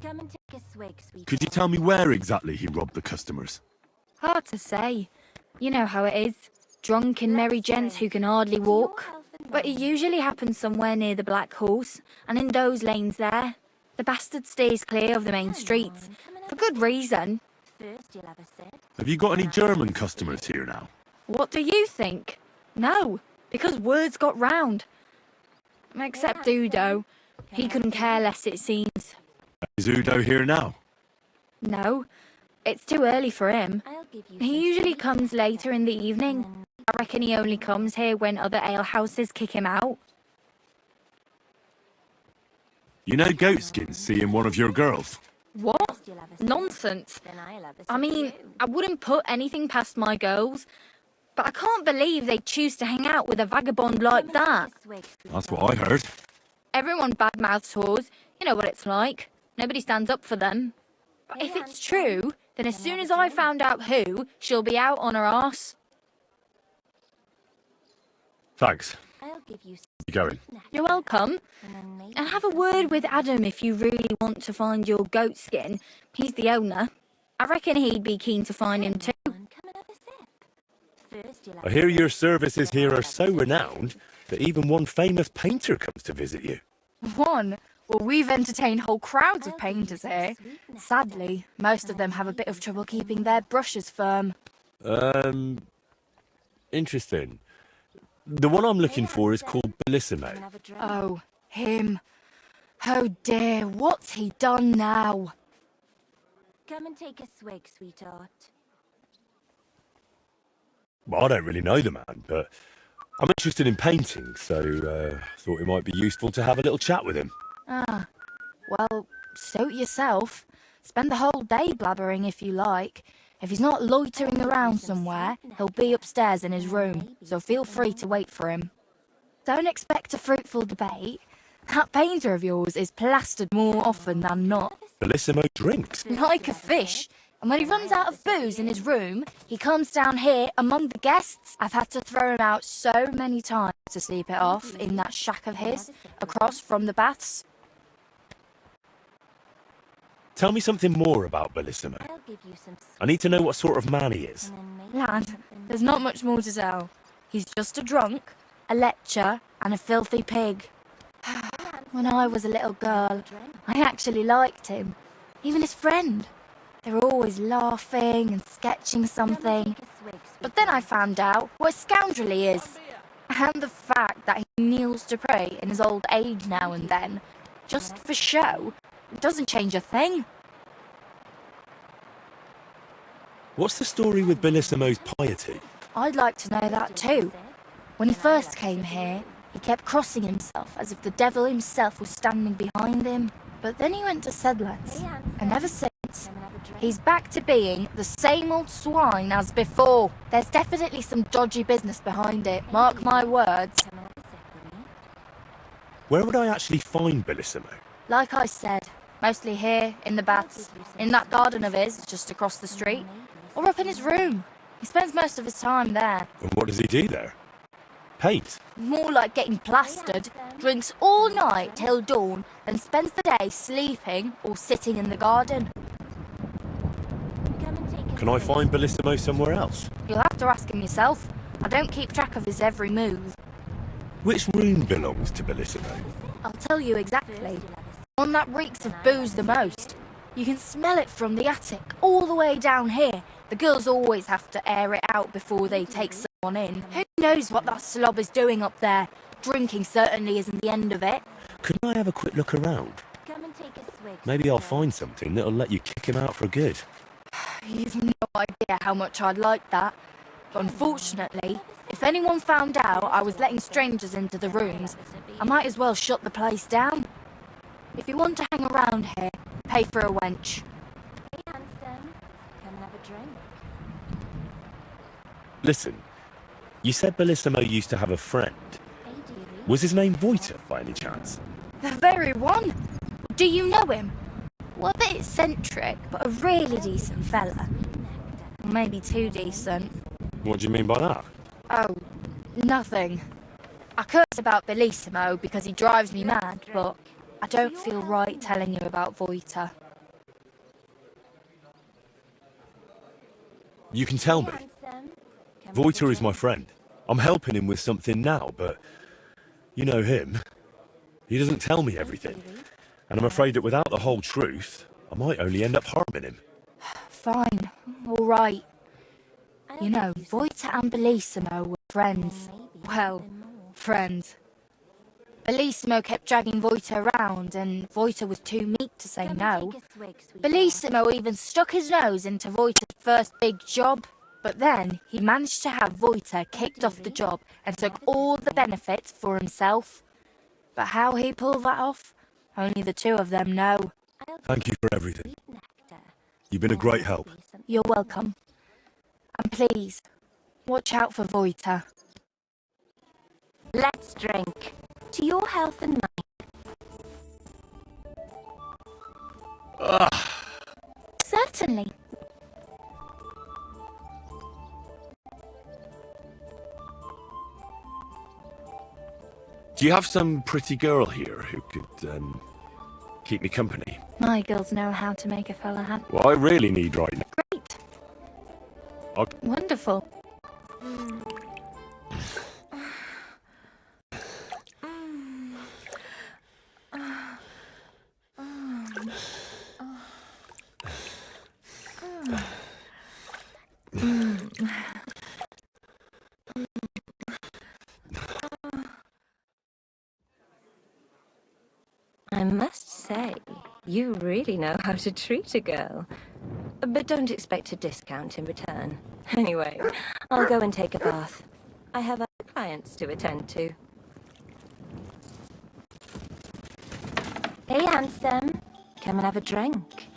S6: Come and take a swig, sweetie.
S16: Could you tell me where exactly he robbed the customers?
S11: Hard to say. You know how it is. Drunken merry gents who can hardly walk. But it usually happens somewhere near the Black Horse, and in those lanes there. The bastard stays clear of the main streets. For good reason.
S16: Have you got any German customers here now?
S11: What do you think? No, because words got round. Except Udo. He couldn't care less, it seems.
S16: Is Udo here now?
S11: No, it's too early for him. He usually comes later in the evening. I reckon he only comes here when other alehouses kick him out.
S16: You know Goatskin's seeing one of your girls?
S11: What? Nonsense. I mean, I wouldn't put anything past my girls, but I can't believe they choose to hang out with a vagabond like that.
S16: That's what I heard.
S11: Everyone badmouths whores. You know what it's like. Nobody stands up for them. But if it's true, then as soon as I found out who, she'll be out on her arse.
S16: Thanks. You going?
S11: You're welcome. And have a word with Adam if you really want to find your Goatskin. He's the owner. I reckon he'd be keen to find him too.
S16: I hear your services here are so renowned that even one famous painter comes to visit you.
S11: One? Well, we've entertained whole crowds of painters here. Sadly, most of them have a bit of trouble keeping their brushes firm.
S16: Interesting. The one I'm looking for is called Bellissimo.
S11: Oh, him. Oh dear, what's he done now?
S6: Come and take a swig, sweetheart.
S16: Well, I don't really know the man, but I'm interested in painting, so thought it might be useful to have a little chat with him.
S11: Ah, well, suit yourself. Spend the whole day blabbering if you like. If he's not loitering around somewhere, he'll be upstairs in his room, so feel free to wait for him. Don't expect a fruitful debate. That painter of yours is plastered more often than not.
S16: Bellissimo drinks.
S11: Like a fish. And when he runs out of booze in his room, he comes down here among the guests. I've had to throw him out so many times to sleep it off in that shack of his, across from the baths.
S16: Tell me something more about Bellissimo. I need to know what sort of man he is.
S11: Lad, there's not much more to tell. He's just a drunk, a lecher, and a filthy pig. When I was a little girl, I actually liked him. Even his friend. They were always laughing and sketching something. But then I found out what a scoundrel he is. And the fact that he kneels to pray in his old age now and then, just for show, doesn't change a thing.
S16: What's the story with Bellissimo's piety?
S11: I'd like to know that too. When he first came here, he kept crossing himself as if the devil himself was standing behind him. But then he went to Sedlets, and ever since, he's back to being the same old swine as before. There's definitely some dodgy business behind it, mark my words.
S16: Where would I actually find Bellissimo?
S11: Like I said, mostly here, in the baths, in that garden of his, just across the street, or up in his room. He spends most of his time there.
S16: And what does he do there? Paint?
S11: More like getting plastered, drinks all night till dawn, then spends the day sleeping or sitting in the garden.
S16: Can I find Bellissimo somewhere else?
S11: You'll have to ask him yourself. I don't keep track of his every move.
S16: Which room belongs to Bellissimo?
S11: I'll tell you exactly. One that reeks of booze the most. You can smell it from the attic all the way down here. The girls always have to air it out before they take someone in. Who knows what that slob is doing up there? Drinking certainly isn't the end of it.
S16: Couldn't I have a quick look around? Maybe I'll find something that'll let you kick him out for good.
S11: You've no idea how much I'd like that. But unfortunately, if anyone found out I was letting strangers into the rooms, I might as well shut the place down. If you want to hang around here, pay for a wench.
S18: Hey, handsome. Come and have a drink.
S16: Listen, you said Bellissimo used to have a friend. Was his name Voiter, by any chance?
S11: The very one. Do you know him? Well, a bit eccentric, but a really decent fella. Maybe too decent.
S16: What do you mean by that?
S11: Oh, nothing. I curse about Bellissimo because he drives me mad, but I don't feel right telling you about Voiter.
S16: You can tell me. Voiter is my friend. I'm helping him with something now, but you know him. He doesn't tell me everything. And I'm afraid that without the whole truth, I might only end up harming him.
S11: Fine, all right. You know, Voiter and Bellissimo were friends. Well, friends. Bellissimo kept dragging Voiter around, and Voiter was too meek to say no. Bellissimo even stuck his nose into Voiter's first big job. But then he managed to have Voiter kicked off the job and took all the benefits for himself. But how he pulled that off, only the two of them know.
S16: Thank you for everything. You've been a great help.
S11: You're welcome. And please, watch out for Voiter.
S18: Let's drink. To your health and mine.
S11: Certainly.
S16: Do you have some pretty girl here who could, keep me company?
S11: My girls know how to make a fella happy.
S16: What I really need right now.
S11: Great.
S16: Okay.
S11: Wonderful.
S18: I must say, you really know how to treat a girl. But don't expect a discount in return. Anyway, I'll go and take a bath. I have other clients to attend to. Hey, handsome. Come and have a drink.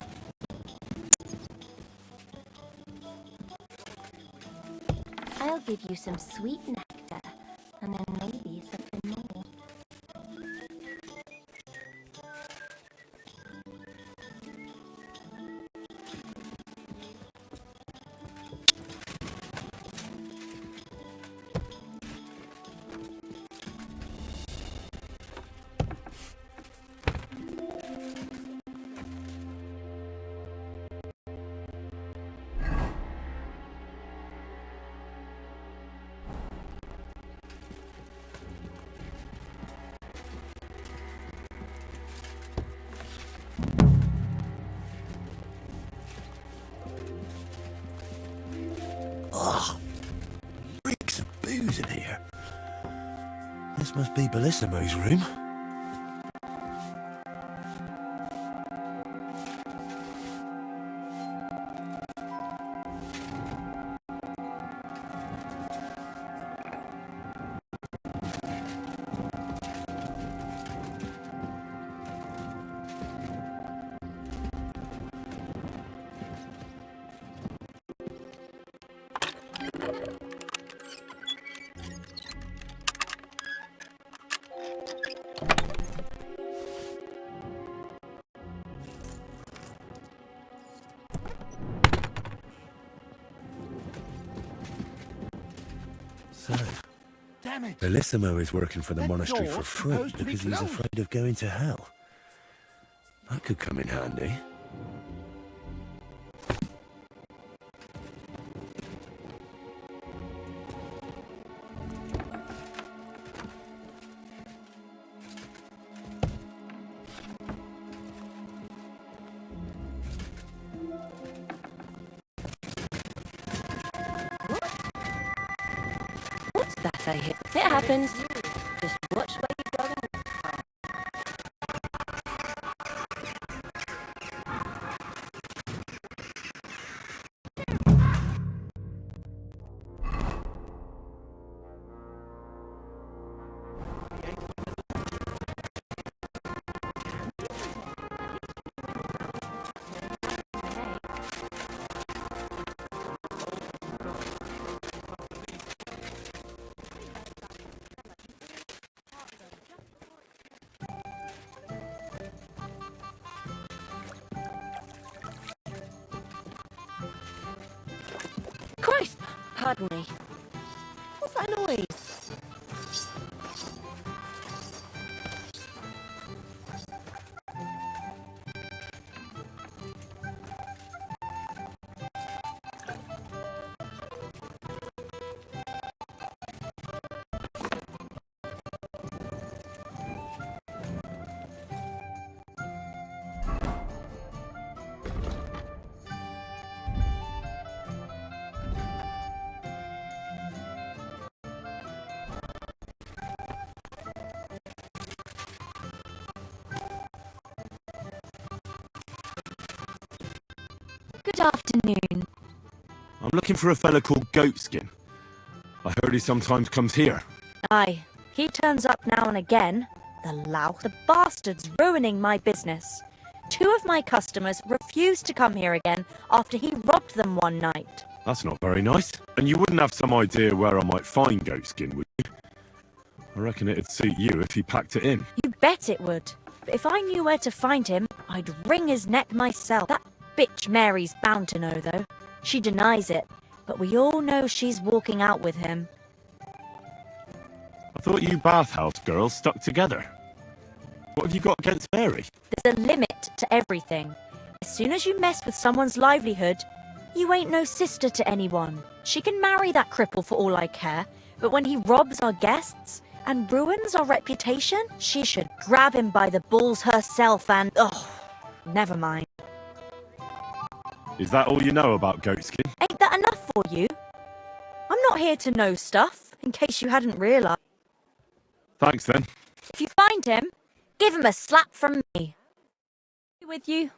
S18: I'll give you some sweet nectar, and then maybe something more.
S16: Oh, reeks of booze in here. This must be Bellissimo's room. So, Bellissimo is working for the monastery for free because he's afraid of going to hell. That could come in handy.
S18: What's that I hear? It happens. Just watch where you're going next time. Christ! Pardon me. What's that noise?
S11: Good afternoon.
S16: I'm looking for a fella called Goatskin. I heard he sometimes comes here.
S19: Aye, he turns up now and again. The lout, the bastard's ruining my business. 2 of my customers refused to come here again after he robbed them one night.
S16: That's not very nice. And you wouldn't have some idea where I might find Goatskin, would you? I reckon it'd suit you if he packed it in.
S19: You bet it would. But if I knew where to find him, I'd wring his neck myself. That bitch Mary's bound to know, though. She denies it, but we all know she's walking out with him.
S16: I thought you bathhouse girls stuck together. What have you got against Mary?
S19: There's a limit to everything. As soon as you mess with someone's livelihood, you ain't no sister to anyone. She can marry that cripple for all I care, but when he robs our guests and ruins our reputation, she should grab him by the balls herself and... oh, never mind.
S16: Is that all you know about Goatskin?
S19: Ain't that enough for you? I'm not here to know stuff, in case you hadn't realised.
S16: Thanks then.
S19: If you find him, give him a slap from me. With you.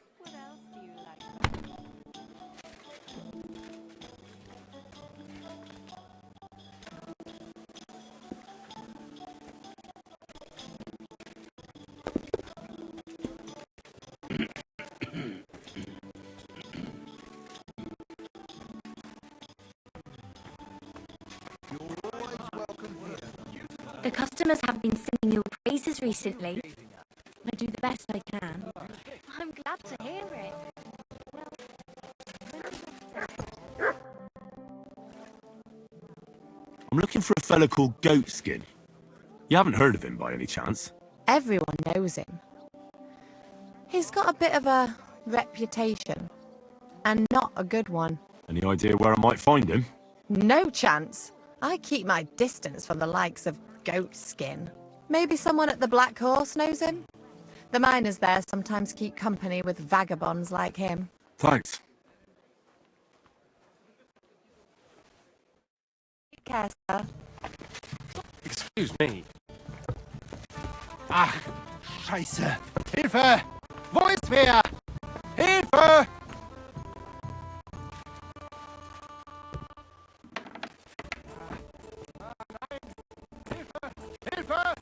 S4: The customers have been singing your praises recently. I do the best I can.
S11: I'm glad to hear it.
S16: I'm looking for a fella called Goatskin. You haven't heard of him by any chance?
S12: Everyone knows him. He's got a bit of a reputation, and not a good one.
S16: Any idea where I might find him?
S12: No chance. I keep my distance from the likes of Goatskin. Maybe someone at the Black Horse knows him? The miners there sometimes keep company with vagabonds like him.
S16: Thanks.
S12: care, sir.
S3: Excuse me.
S2: Ach, Scheiße! Hilfe! Wo ist wer? Hilfe! Hilfe!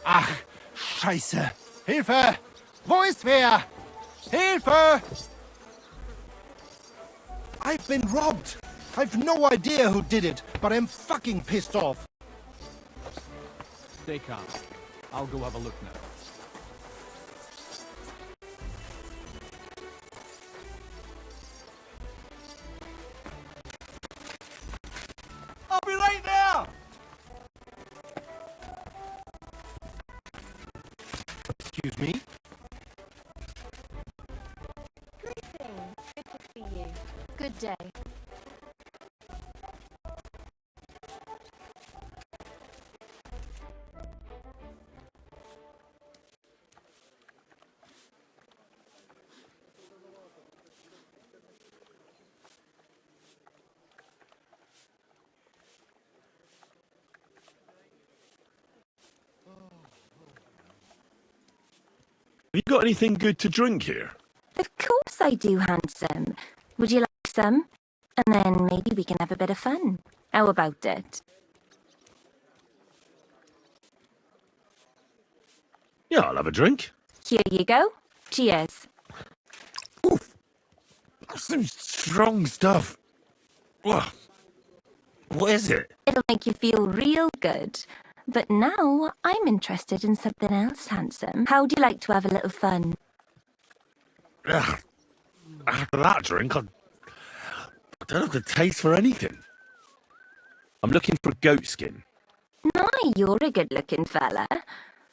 S2: Ach, Scheiße! Hilfe! Wo ist wer? Hilfe! I've been robbed! I've no idea who did it, but I'm fucking pissed off!
S9: Stay calm. I'll go have a look now. I'll be right there!
S2: Excuse me?
S12: Greetings. Good to see you.
S11: Good day.
S16: Have you got anything good to drink here?
S18: Of course I do, handsome. Would you like some? And then maybe we can have a bit of fun. How about it?
S16: Yeah, I'll have a drink.
S18: Here you go. Cheers.
S16: That's some strong stuff. Whoa. What is it?
S18: It'll make you feel real good. But now I'm interested in something else, handsome. How'd you like to have a little fun?
S16: Ugh. After that drink, I don't have the taste for anything. I'm looking for goat skin.
S18: My, you're a good-looking fella.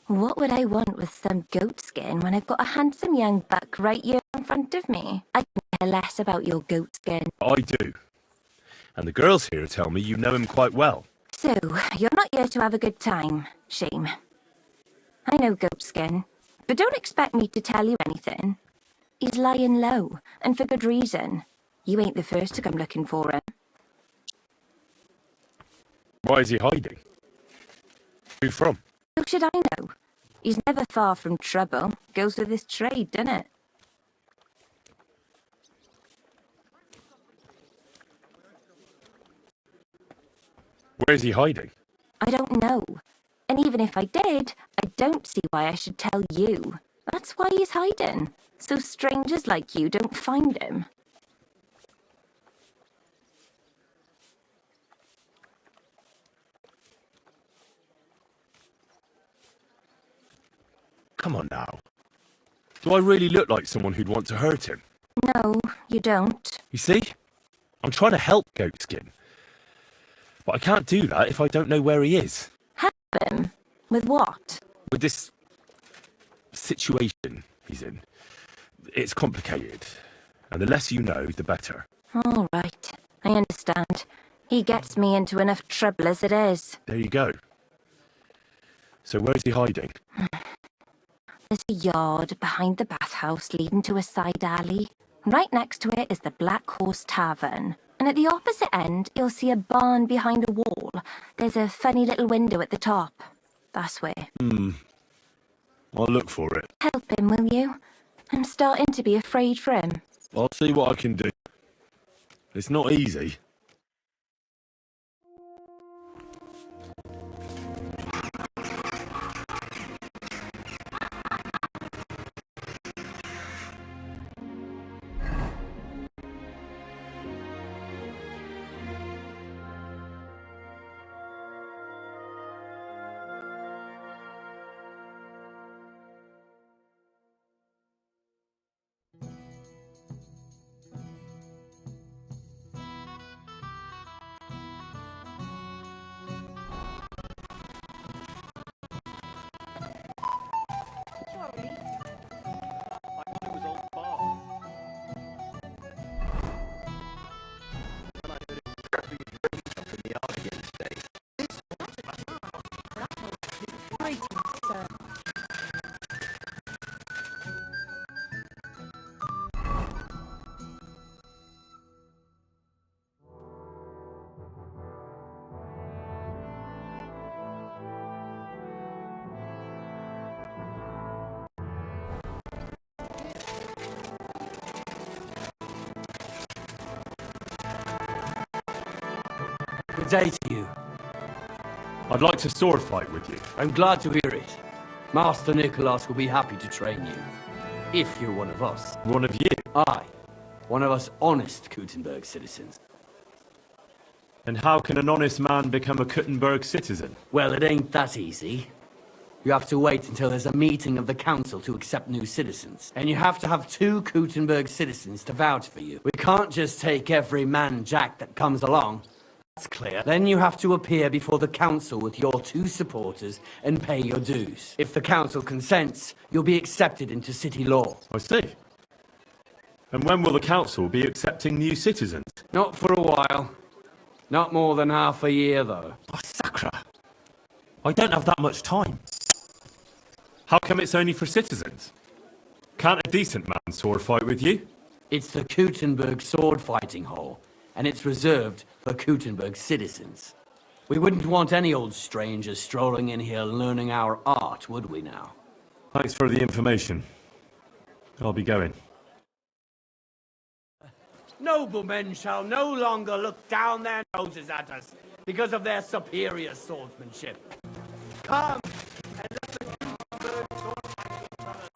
S18: What would I want with some goat skin when I've got a handsome young buck right here in front of me? I can care less about your goat skin.
S16: I do. And the girls here tell me you know him quite well.
S18: So, you're not here to have a good time. Shame. I know goat skin, but don't expect me to tell you anything. He's lying low, and for good reason. You ain't the first to come looking for him.
S16: Why is he hiding? Who from?
S18: How should I know? He's never far from trouble. Goes with his trade, doesn't it?
S16: Where is he hiding?
S18: I don't know. And even if I did, I don't see why I should tell you. That's why he's hiding. So strangers like you don't find him.
S16: Come on now. Do I really look like someone who'd want to hurt him?
S18: No, you don't.
S16: You see? I'm trying to help Goatskin. But I can't do that if I don't know where he is.
S18: Help him? With what?
S16: With this situation he's in. It's complicated. And the less you know, the better.
S18: All right. I understand. He gets me into enough trouble as it is.
S16: There you go. So where is he hiding?
S18: There's a yard behind the bathhouse leading to a side alley. Right next to it is the Black Horse Tavern. And at the opposite end, you'll see a barn behind a wall. There's a funny little window at the top. That's where.
S16: I'll look for it.
S18: Help him, will you? I'm starting to be afraid for him.
S16: I'll see what I can do. It's not easy.
S20: day to you.
S3: I'd like to sword fight with you.
S20: I'm glad to hear it. Master Nicholas will be happy to train you. If you're one of us.
S3: One of you?
S20: Aye. One of us honest Gutenberg citizens.
S3: And how can an honest man become a Gutenberg citizen?
S20: Well, it ain't that easy. You have to wait until there's a meeting of the council to accept new citizens. And you have to have 2 Gutenberg citizens to vouch for you. We can't just take every man jack that comes along. That's clear. Then you have to appear before the council with your 2 supporters and pay your dues. If the council consents, you'll be accepted into city law.
S3: I see. And when will the council be accepting new citizens?
S20: Not for a while. Not more than half a year, though.
S3: Oh, Sacra! I don't have that much time. How come it's only for citizens? Can't a decent man sword fight with you?
S20: It's the Gutenberg sword fighting hall, and it's reserved for Gutenberg citizens. We wouldn't want any old stranger strolling in here learning our art, would we now?
S3: Thanks for the information. I'll be going.
S20: Noblemen shall no longer look down their noses at us because of their superior swordsmanship. Come, and let the Gutenberg sword fighting brothers.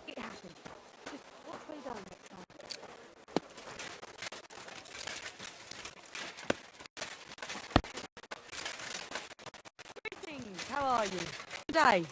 S19: It happened. Just watch where you go next time. Greetings, how are you? Good day.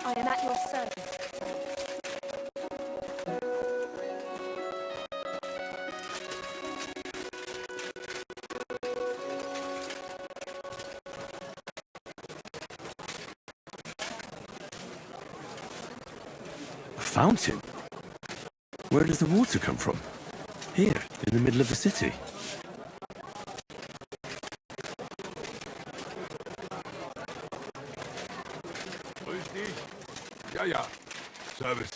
S19: I am at your service.
S16: A fountain? Where does the water come from? Here, in the middle of the city.
S15: Ja, Service.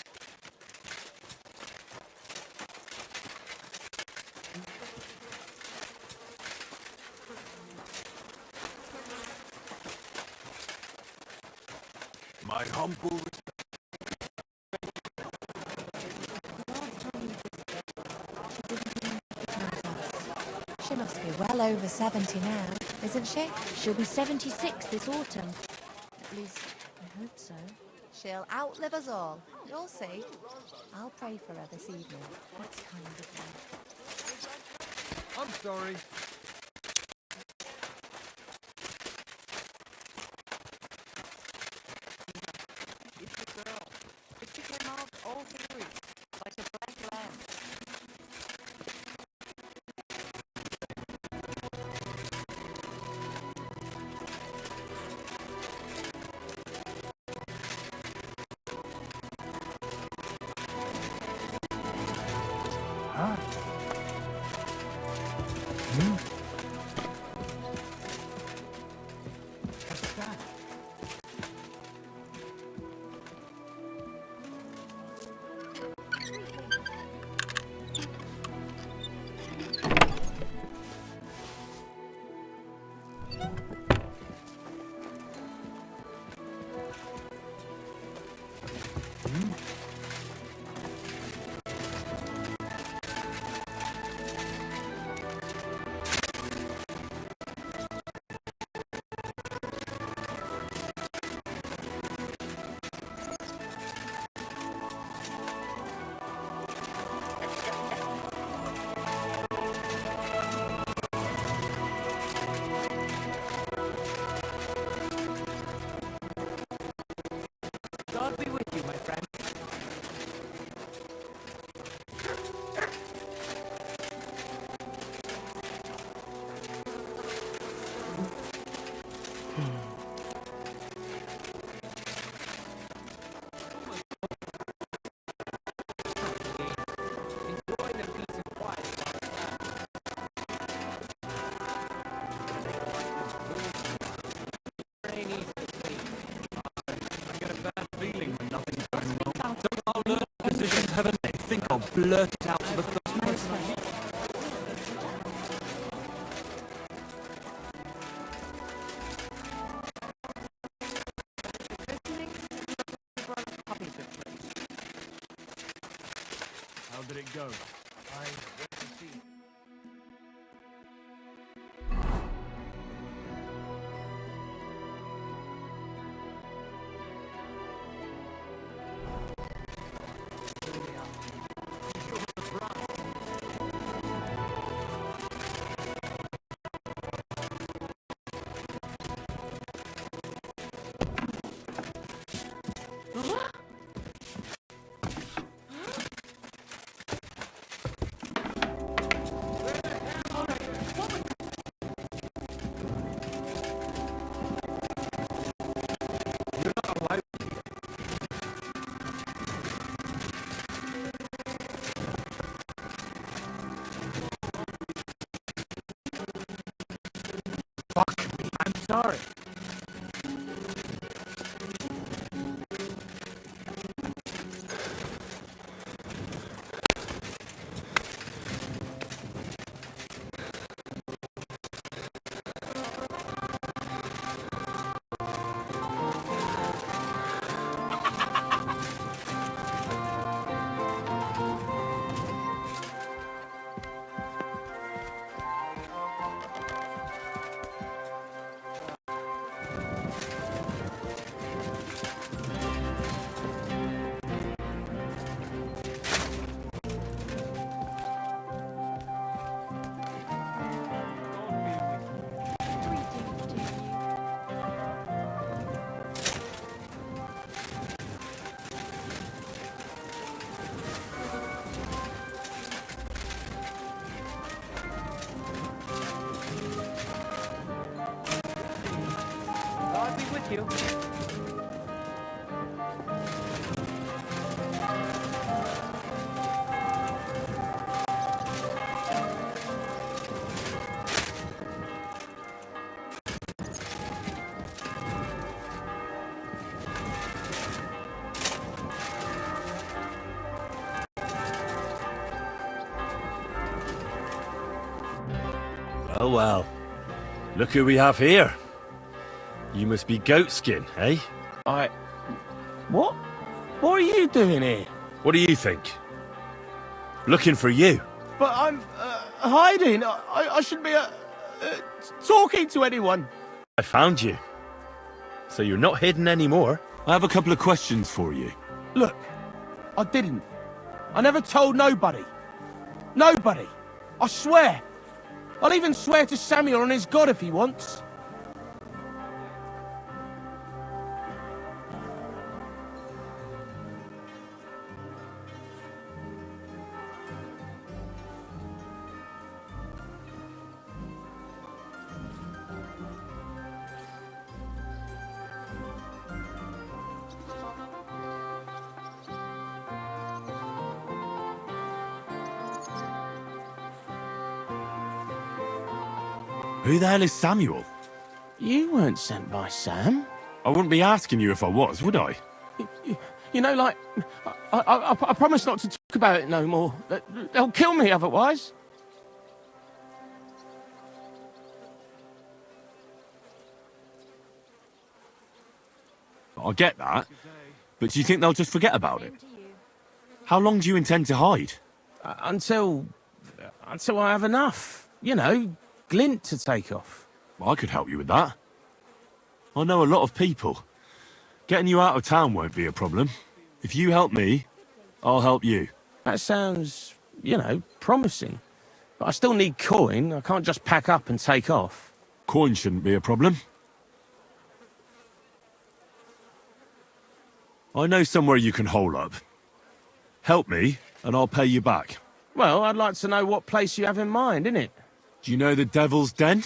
S15: My humble
S12: She must be well over 70 now, isn't she?
S11: She'll be 76 this autumn.
S12: At least,
S11: I hope so.
S12: she'll outlive us all. You'll see. I'll pray for her this evening.
S11: That's kind of you.
S9: I'm sorry.
S5: It's a girl. It became all theory, like a black lamb.
S9: Hmm?
S14: blurt it out to the first person.
S17: How did it go?
S9: I went to see.
S8: I'm sorry.
S14: God be with you.
S16: Well, well. Look who we have here. You must be Goatskin, eh?
S8: What? What are you doing here?
S16: What do you think? Looking for you.
S8: But I'm hiding. I shouldn't be talking to anyone.
S16: I found you. So you're not hidden anymore. I have a couple of questions for you.
S8: Look, I didn't. I never told nobody. Nobody. I swear. I'll even swear to Samuel and his God if he wants.
S16: Who the hell is Samuel?
S8: You weren't sent by Sam.
S16: I wouldn't be asking you if I was, would I?
S8: You know, like, I promise not to talk about it no more. They'll kill me otherwise.
S16: I get that. But do you think they'll just forget about it? How long do you intend to hide?
S8: Until I have enough. You know, glint to take off.
S16: Well, I could help you with that. I know a lot of people. Getting you out of town won't be a problem. If you help me, I'll help you.
S8: That sounds, you know, promising. But I still need coin. I can't just pack up and take off.
S16: Coin shouldn't be a problem. I know somewhere you can hole up. Help me, and I'll pay you back.
S8: Well, I'd like to know what place you have in mind, innit?
S16: Do you know the Devil's Den?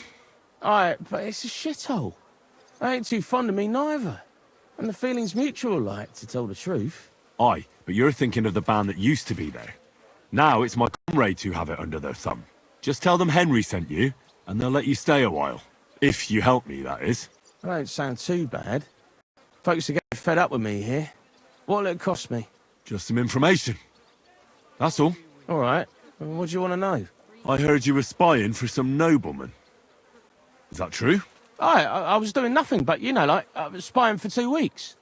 S8: Aye, but it's a shithole. They ain't too fond of me neither. And the feeling's mutual, like, to tell the truth.
S16: Aye, but you're thinking of the band that used to be there. Now it's my comrades who have it under their thumb. Just tell them Henry sent you, and they'll let you stay a while. If you help me, that is.
S8: That don't sound too bad. Folks are getting fed up with me here. What'll it cost me?
S16: Just some information. That's all.
S8: All right. What do you want to know?
S16: I heard you were spying for some nobleman. Is that true?
S8: I was doing nothing but, you know, like, I was spying for 2 weeks.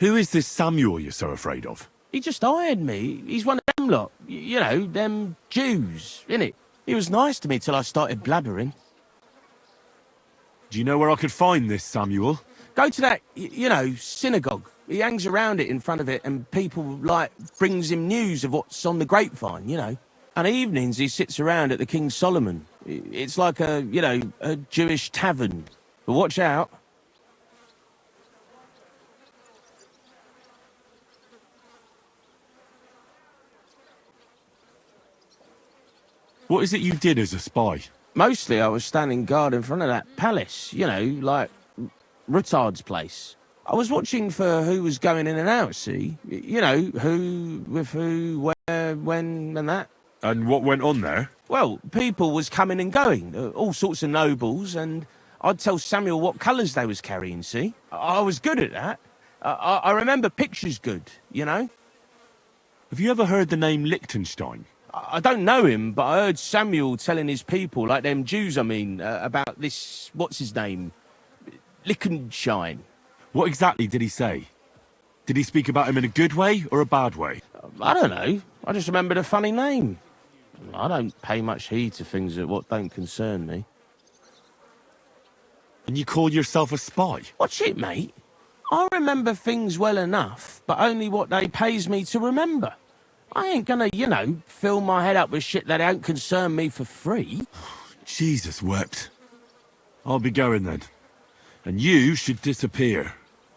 S16: Who is this Samuel you're so afraid of?
S8: He just hired me. He's one of them lot. You know, them Jews, innit? He was nice to me till I started blabbering.
S16: Do you know where I could find this Samuel?
S8: Go to that, you know, synagogue. He hangs around it in front of it and people, like, brings him news of what's on the grapevine, you know. And evenings he sits around at the King Solomon. It's like a, you know, a Jewish tavern. But watch out.
S16: What is it you did as a spy?
S8: Mostly I was standing guard in front of that palace, you know, like Rutard's place. I was watching for who was going in and out, see? You know, who, with who, where, when, and that.
S16: And what went on there?
S8: Well, people was coming and going, all sorts of nobles, and I'd tell Samuel what colours they was carrying, see? I was good at that. I remember pictures good, you know?
S16: Have you ever heard the name Liechtenstein?
S8: I don't know him, but I heard Samuel telling his people, like them Jews, I mean, about this, what's his name? Liechtenstein.
S16: What exactly did he say? Did he speak about him in a good way or a bad way?
S8: I don't know. I just remembered a funny name. I don't pay much heed to things that what don't concern me.
S16: And you call yourself a spy?
S8: What's it, mate? I remember things well enough, but only what they pays me to remember. I ain't gonna, you know, fill my head up with shit that don't concern me for free.
S16: Jesus wept. I'll be going then. And you should disappear.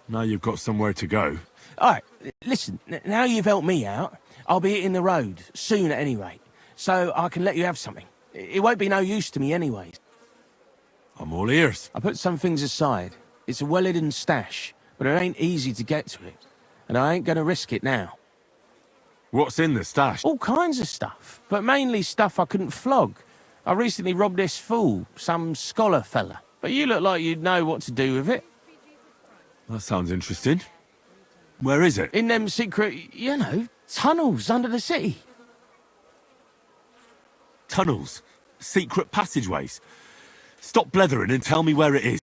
S16: Now you've got somewhere to go.
S8: All right, listen, now you've helped me out, I'll be hitting the road, soon at any rate, so I can let you have something. It won't be no use to me anyways.
S16: I'm all ears.
S8: I put some things aside. It's a well-hidden stash, but it ain't easy to get to it, and I ain't gonna risk it now.
S16: What's in the stash?
S8: All kinds of stuff, but mainly stuff I couldn't flog. I recently robbed this fool, some scholar fella, but you look like you'd know what to do with it.
S16: That sounds interesting. Where is it?
S8: In them secret, you know, tunnels under the city.
S16: Tunnels? Secret passageways? Stop blethering and tell me where it is.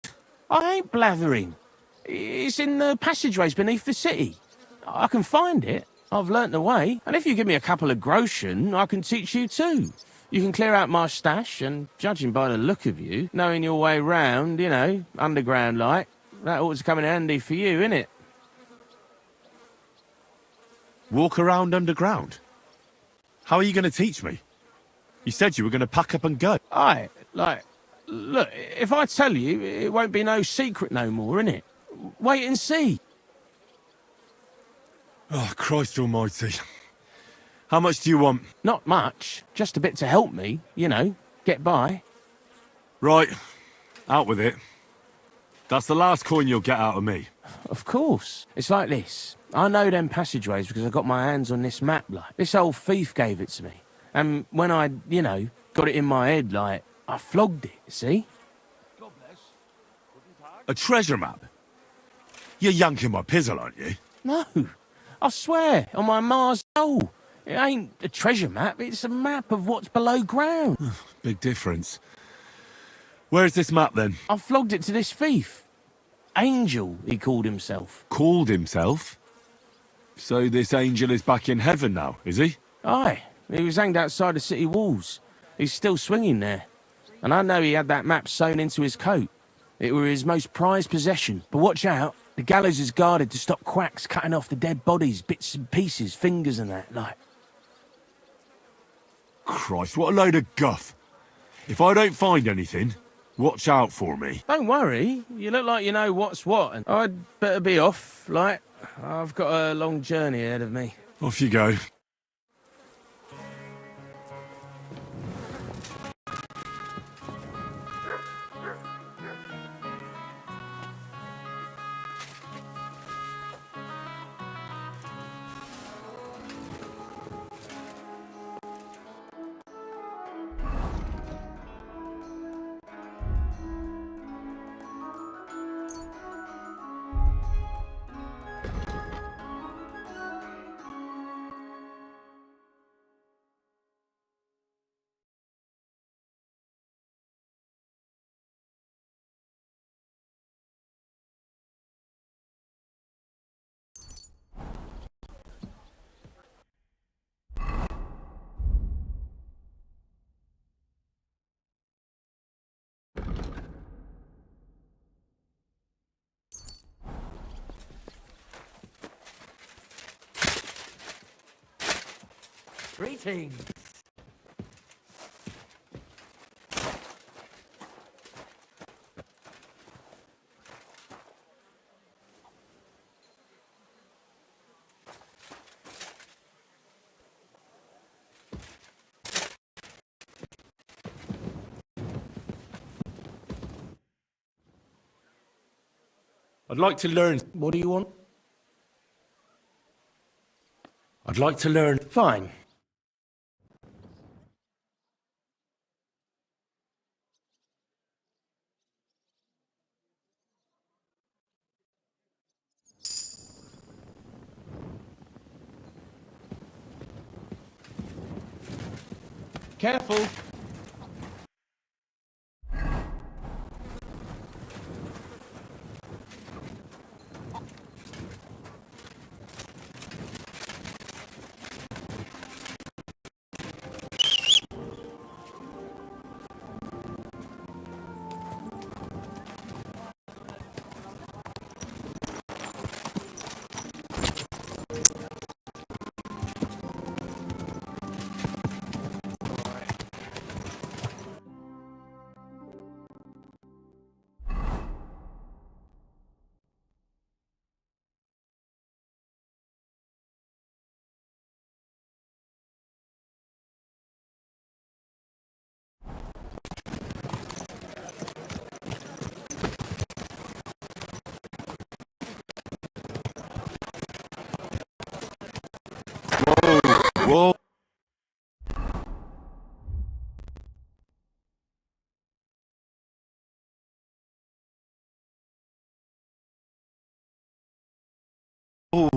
S8: I ain't blathering. It's in the passageways beneath the city. I can find it. I've learnt the way. And if you give me a couple of groschen, I can teach you too. You can clear out my stash, and judging by the look of you, knowing your way round, you know, underground like, that ought to come in handy for you, innit?
S16: Walk around underground? How are you going to teach me? You said you were going to pack up and go.
S8: Aye, like, look, if I tell you, it won't be no secret no more, innit? Wait and see.
S16: Oh, Christ almighty. How much do you want?
S8: Not much. Just a bit to help me, you know, get by.
S16: Right. Out with it. That's the last coin you'll get out of me.
S8: Of course. It's like this. I know them passageways because I got my hands on this map, like. This old thief gave it to me. And when I, you know, got it in my head, like, I flogged it, see?
S16: A treasure map? You're yanking my pizzle, aren't you?
S8: No. I swear, on my Mars soul. It ain't a treasure map, it's a map of what's below ground.
S16: Big difference. Where's this map, then?
S8: I flogged it to this thief. Angel, he called himself.
S16: Called himself? So this angel is back in heaven now, is he?
S8: Aye. He was hanged outside the city walls. He's still swinging there. And I know he had that map sewn into his coat. It were his most prized possession. But watch out. The gallows is guarded to stop quacks cutting off the dead bodies, bits and pieces, fingers and that, like.
S16: Christ, what a load of guff. If I don't find anything, watch out for me.
S8: Don't worry. You look like you know what's what. And I'd better be off, like. I've got a long journey ahead of me.
S16: Off you go.
S20: Greetings.
S16: I'd like to learn...
S14: What do you want?
S16: I'd like to learn...
S14: Fine. Careful.
S16: Whoa! Ooh.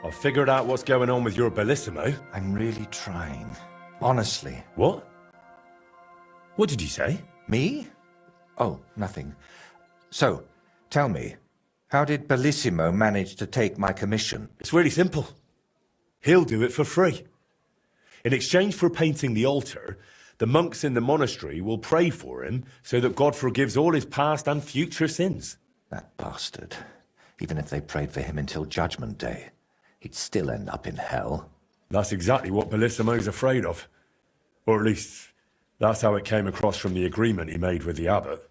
S16: I've figured out what's going on with your Bellissimo.
S2: I'm really trying. Honestly.
S16: What? What did you say?
S2: Me? Oh, nothing. So, tell me, how did Bellissimo manage to take my commission?
S16: It's really simple. He'll do it for free. In exchange for painting the altar, the monks in the monastery will pray for him so that God forgives all his past and future sins.
S2: That bastard. Even if they prayed for him until Judgment Day, he'd still end up in hell.
S16: That's exactly what Bellissimo's afraid of. Or at least, that's how it came across from the agreement he made with the abbot.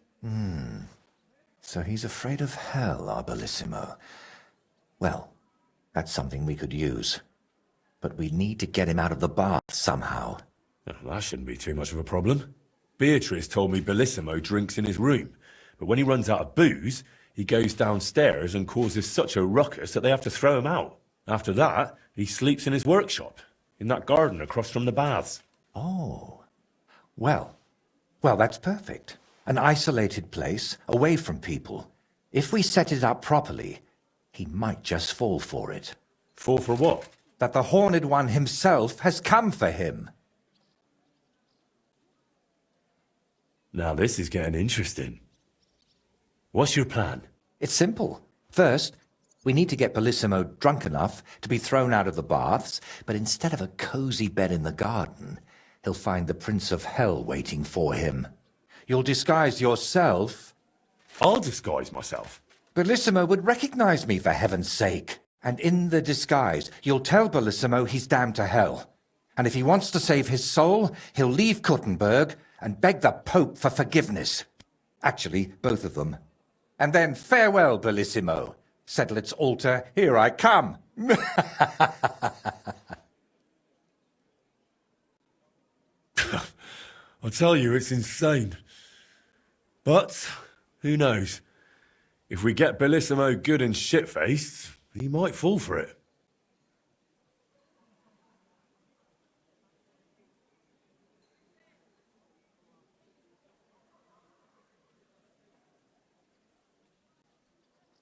S2: So he's afraid of hell, our Bellissimo. Well, that's something we could use. But we need to get him out of the bath somehow.
S16: Well, that shouldn't be too much of a problem. Beatrice told me Bellissimo drinks in his room, but when he runs out of booze, he goes downstairs and causes such a ruckus that they have to throw him out. After that, he sleeps in his workshop, in that garden across from the baths.
S2: Oh. Well, that's perfect. An isolated place, away from people. If we set it up properly, he might just fall for it.
S16: Fall for what?
S2: That the Horned One himself has come for him.
S16: Now this is getting interesting. What's your plan?
S2: It's simple. First, we need to get Bellissimo drunk enough to be thrown out of the baths, but instead of a cozy bed in the garden, he'll find the Prince of Hell waiting for him. You'll disguise yourself.
S16: I'll disguise myself.
S2: Bellissimo would recognize me, for heaven's sake. And in the disguise, you'll tell Bellissimo he's damned to hell. And if he wants to save his soul, he'll leave Kuttenberg and beg the Pope for forgiveness. Actually, both of them. And then farewell, Bellissimo. Settle its altar, here I come.
S16: I tell you, it's insane. But, who knows? If we get Bellissimo good and shit-faced, he might fall for it.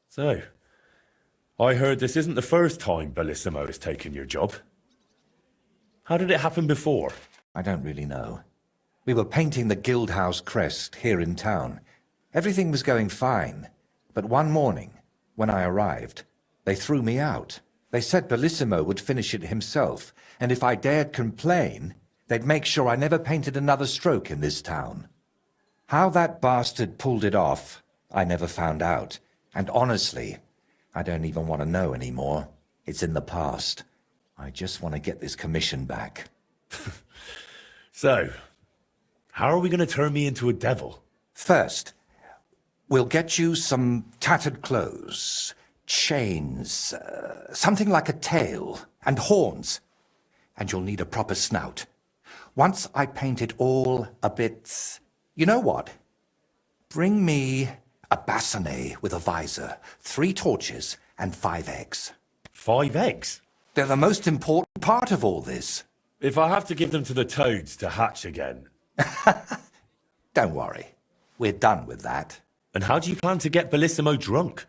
S16: So, I heard this isn't the first time Bellissimo has taken your job. How did it happen before?
S2: I don't really know. We were painting the Guildhouse crest here in town. Everything was going fine. But one morning, when I arrived, they threw me out. They said Bellissimo would finish it himself, and if I dared complain, they'd make sure I never painted another stroke in this town. How that bastard pulled it off, I never found out. And honestly, I don't even want to know anymore. It's in the past. I just want to get this commission back.
S16: So, how are we going to turn me into a devil?
S2: First, we'll get you some tattered clothes, chains, something like a tail, and horns. And you'll need a proper snout. Once I paint it all a bit... You know what? Bring me a bassinet with a visor, 3 torches, and 5 eggs.
S16: 5 eggs?
S2: They're the most important part of all this.
S16: If I have to give them to the toads to hatch again...
S2: Don't worry. We're done with that.
S16: And how do you plan to get Bellissimo drunk?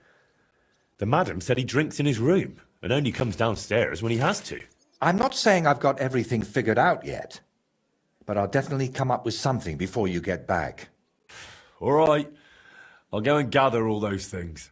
S16: The madam said he drinks in his room and only comes downstairs when he has to.
S2: I'm not saying I've got everything figured out yet, but I'll definitely come up with something before you get back.
S16: All right. I'll go and gather all those things.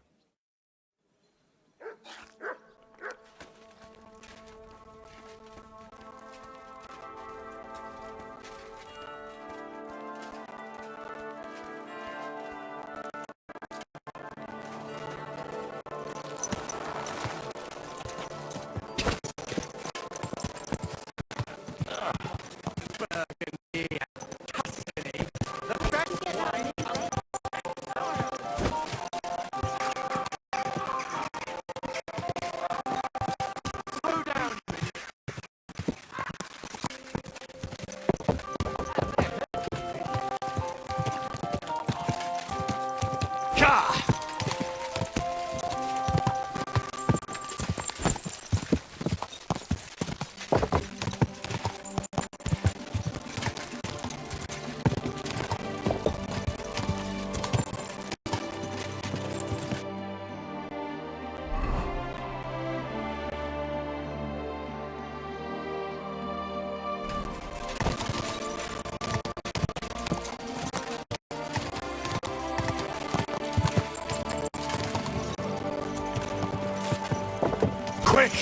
S8: Quick!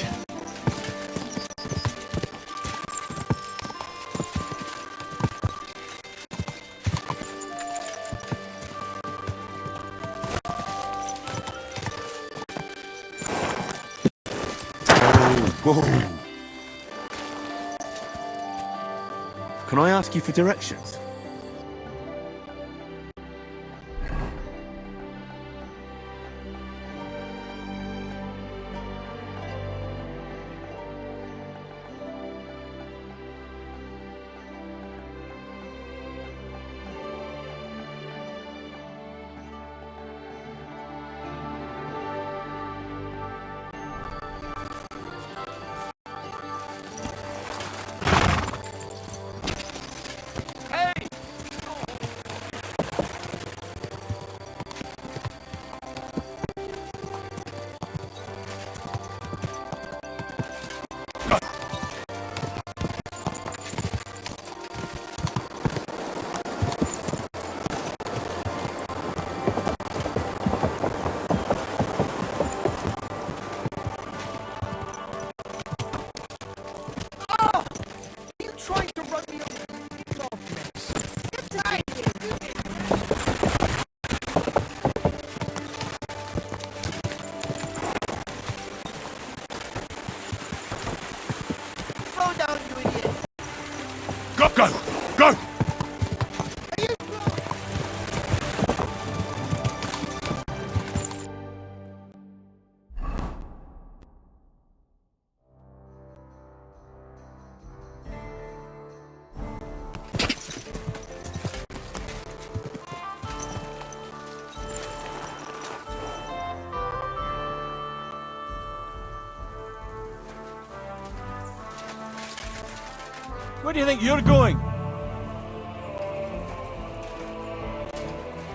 S2: Go!
S13: Can I ask you for directions?
S8: Go, go, go!
S3: Where do you think you're going?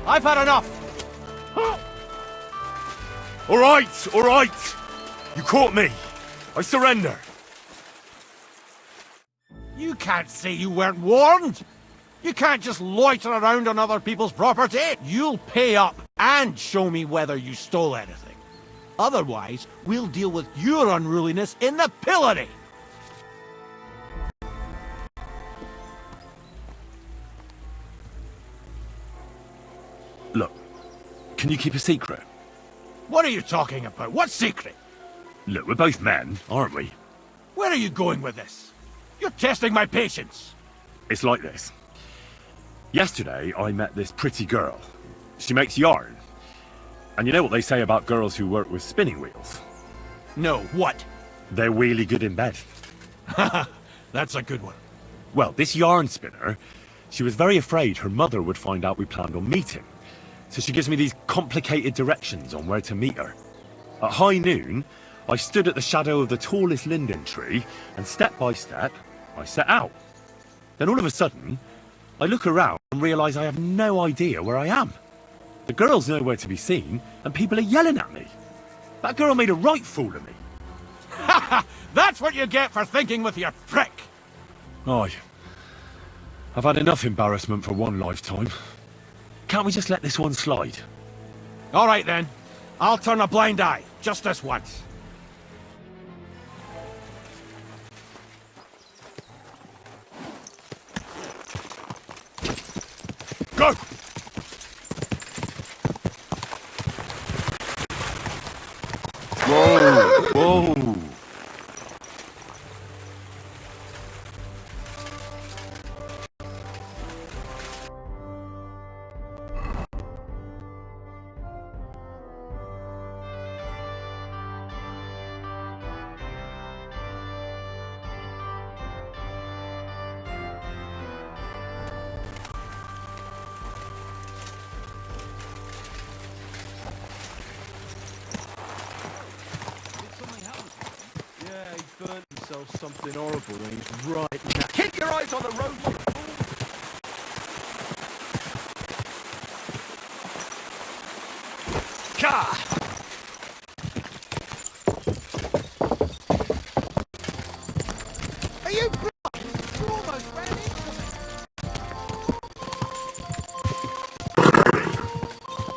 S3: I've had enough!
S16: All right! You caught me. I surrender.
S8: You can't say you weren't warned! You can't just loiter around on other people's property. You'll pay up and show me whether you stole anything. Otherwise, we'll deal with your unruliness in the pillory.
S16: Look, can you keep a secret?
S8: What are you talking about? What secret?
S16: Look, we're both men, aren't we?
S8: Where are you going with this? You're testing my patience.
S16: It's like this. Yesterday, I met this pretty girl. She makes yarn. And you know what they say about girls who work with spinning wheels?
S8: No, what?
S16: They're really good in bed.
S8: That's a good one.
S16: Well, this yarn spinner, she was very afraid her mother would find out we planned on meeting. So she gives me these complicated directions on where to meet her. At high noon, I stood at the shadow of the tallest linden tree, and step by step, I set out. Then all of a sudden, I look around and realise I have no idea where I am. The girl's nowhere to be seen, and people are yelling at me. That girl made a right fool of me.
S8: That's what you get for thinking with your prick.
S16: Aye. I've had enough embarrassment for one lifetime. Can't we just let this one slide?
S8: All right then. I'll turn a blind eye, just this once.
S16: Go! Whoa! Whoa!
S3: Yeah, he burnt himself something horrible and he's right now.
S17: Keep your eyes on the road, you fool!
S16: Car!
S2: Are you blind? You almost ran into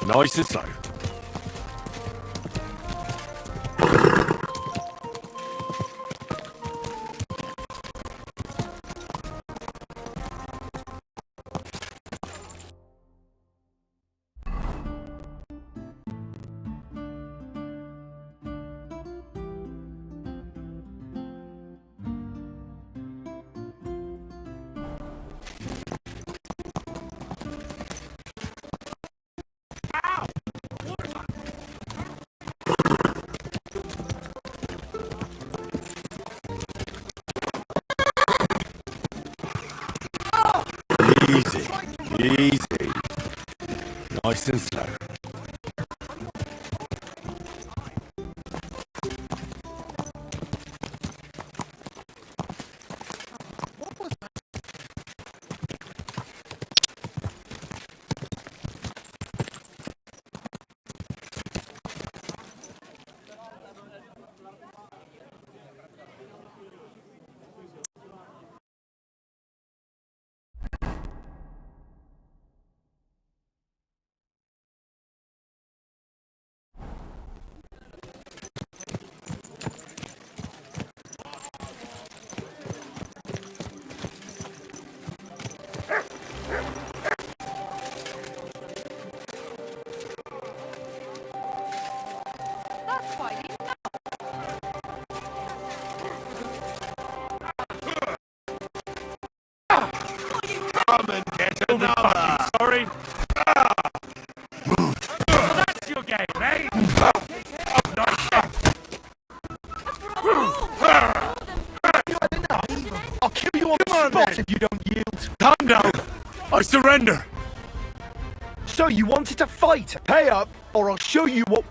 S2: me.
S16: Nice and slow. Easy, easy. Nice and slow.
S5: That's quite enough.
S15: Come and get another.
S16: Sorry.
S15: So that's your game, eh?
S17: I'll kill you on the spot if you don't yield.
S16: Calm down. I surrender.
S17: So you wanted to fight? Pay up, or I'll show you what...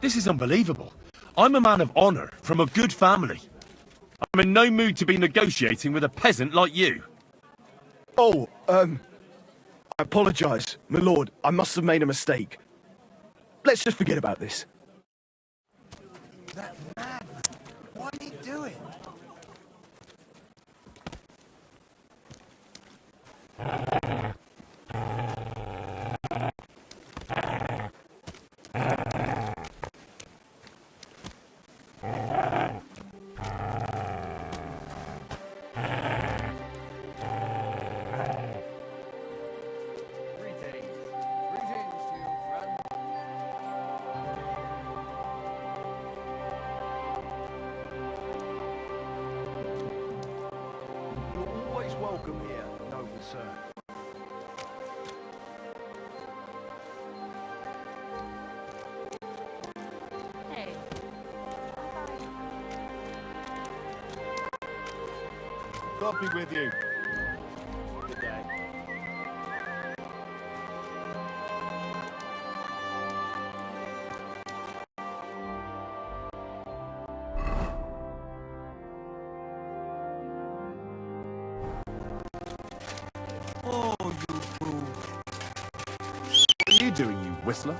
S16: This is unbelievable. I'm a man of honor, from a good family. I'm in no mood to be negotiating with a peasant like you.
S17: Oh, I apologize, my lord. I must have made a mistake. Let's just forget about this.
S2: That man, what are you doing?
S17: You're always welcome here, noble sir.
S12: Hey.
S15: God be with you. Good day.
S17: Oh, you fool.
S15: What are you doing, you whistler?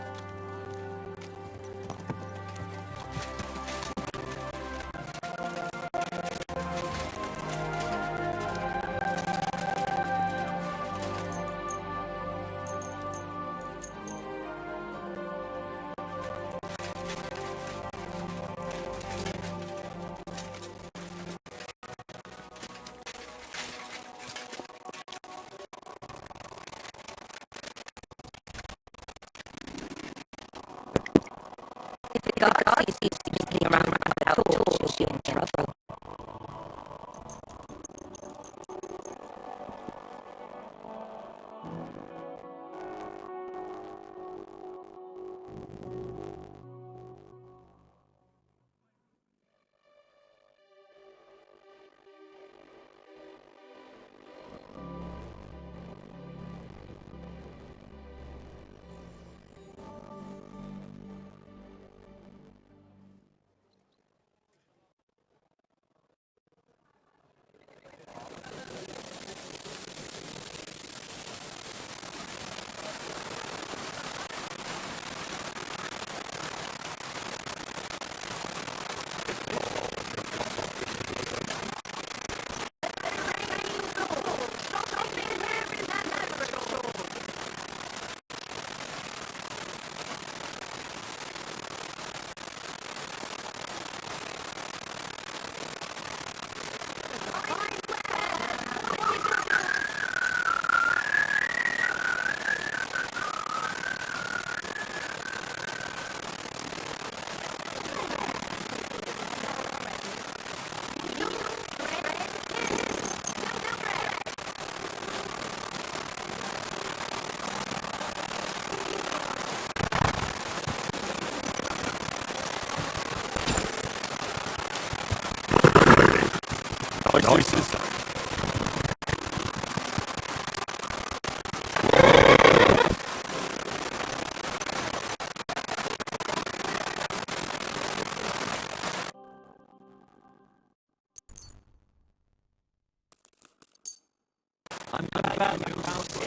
S18: If the guard sees you sneaking around without torch, you'll be in trouble.
S3: Noises. I'm back.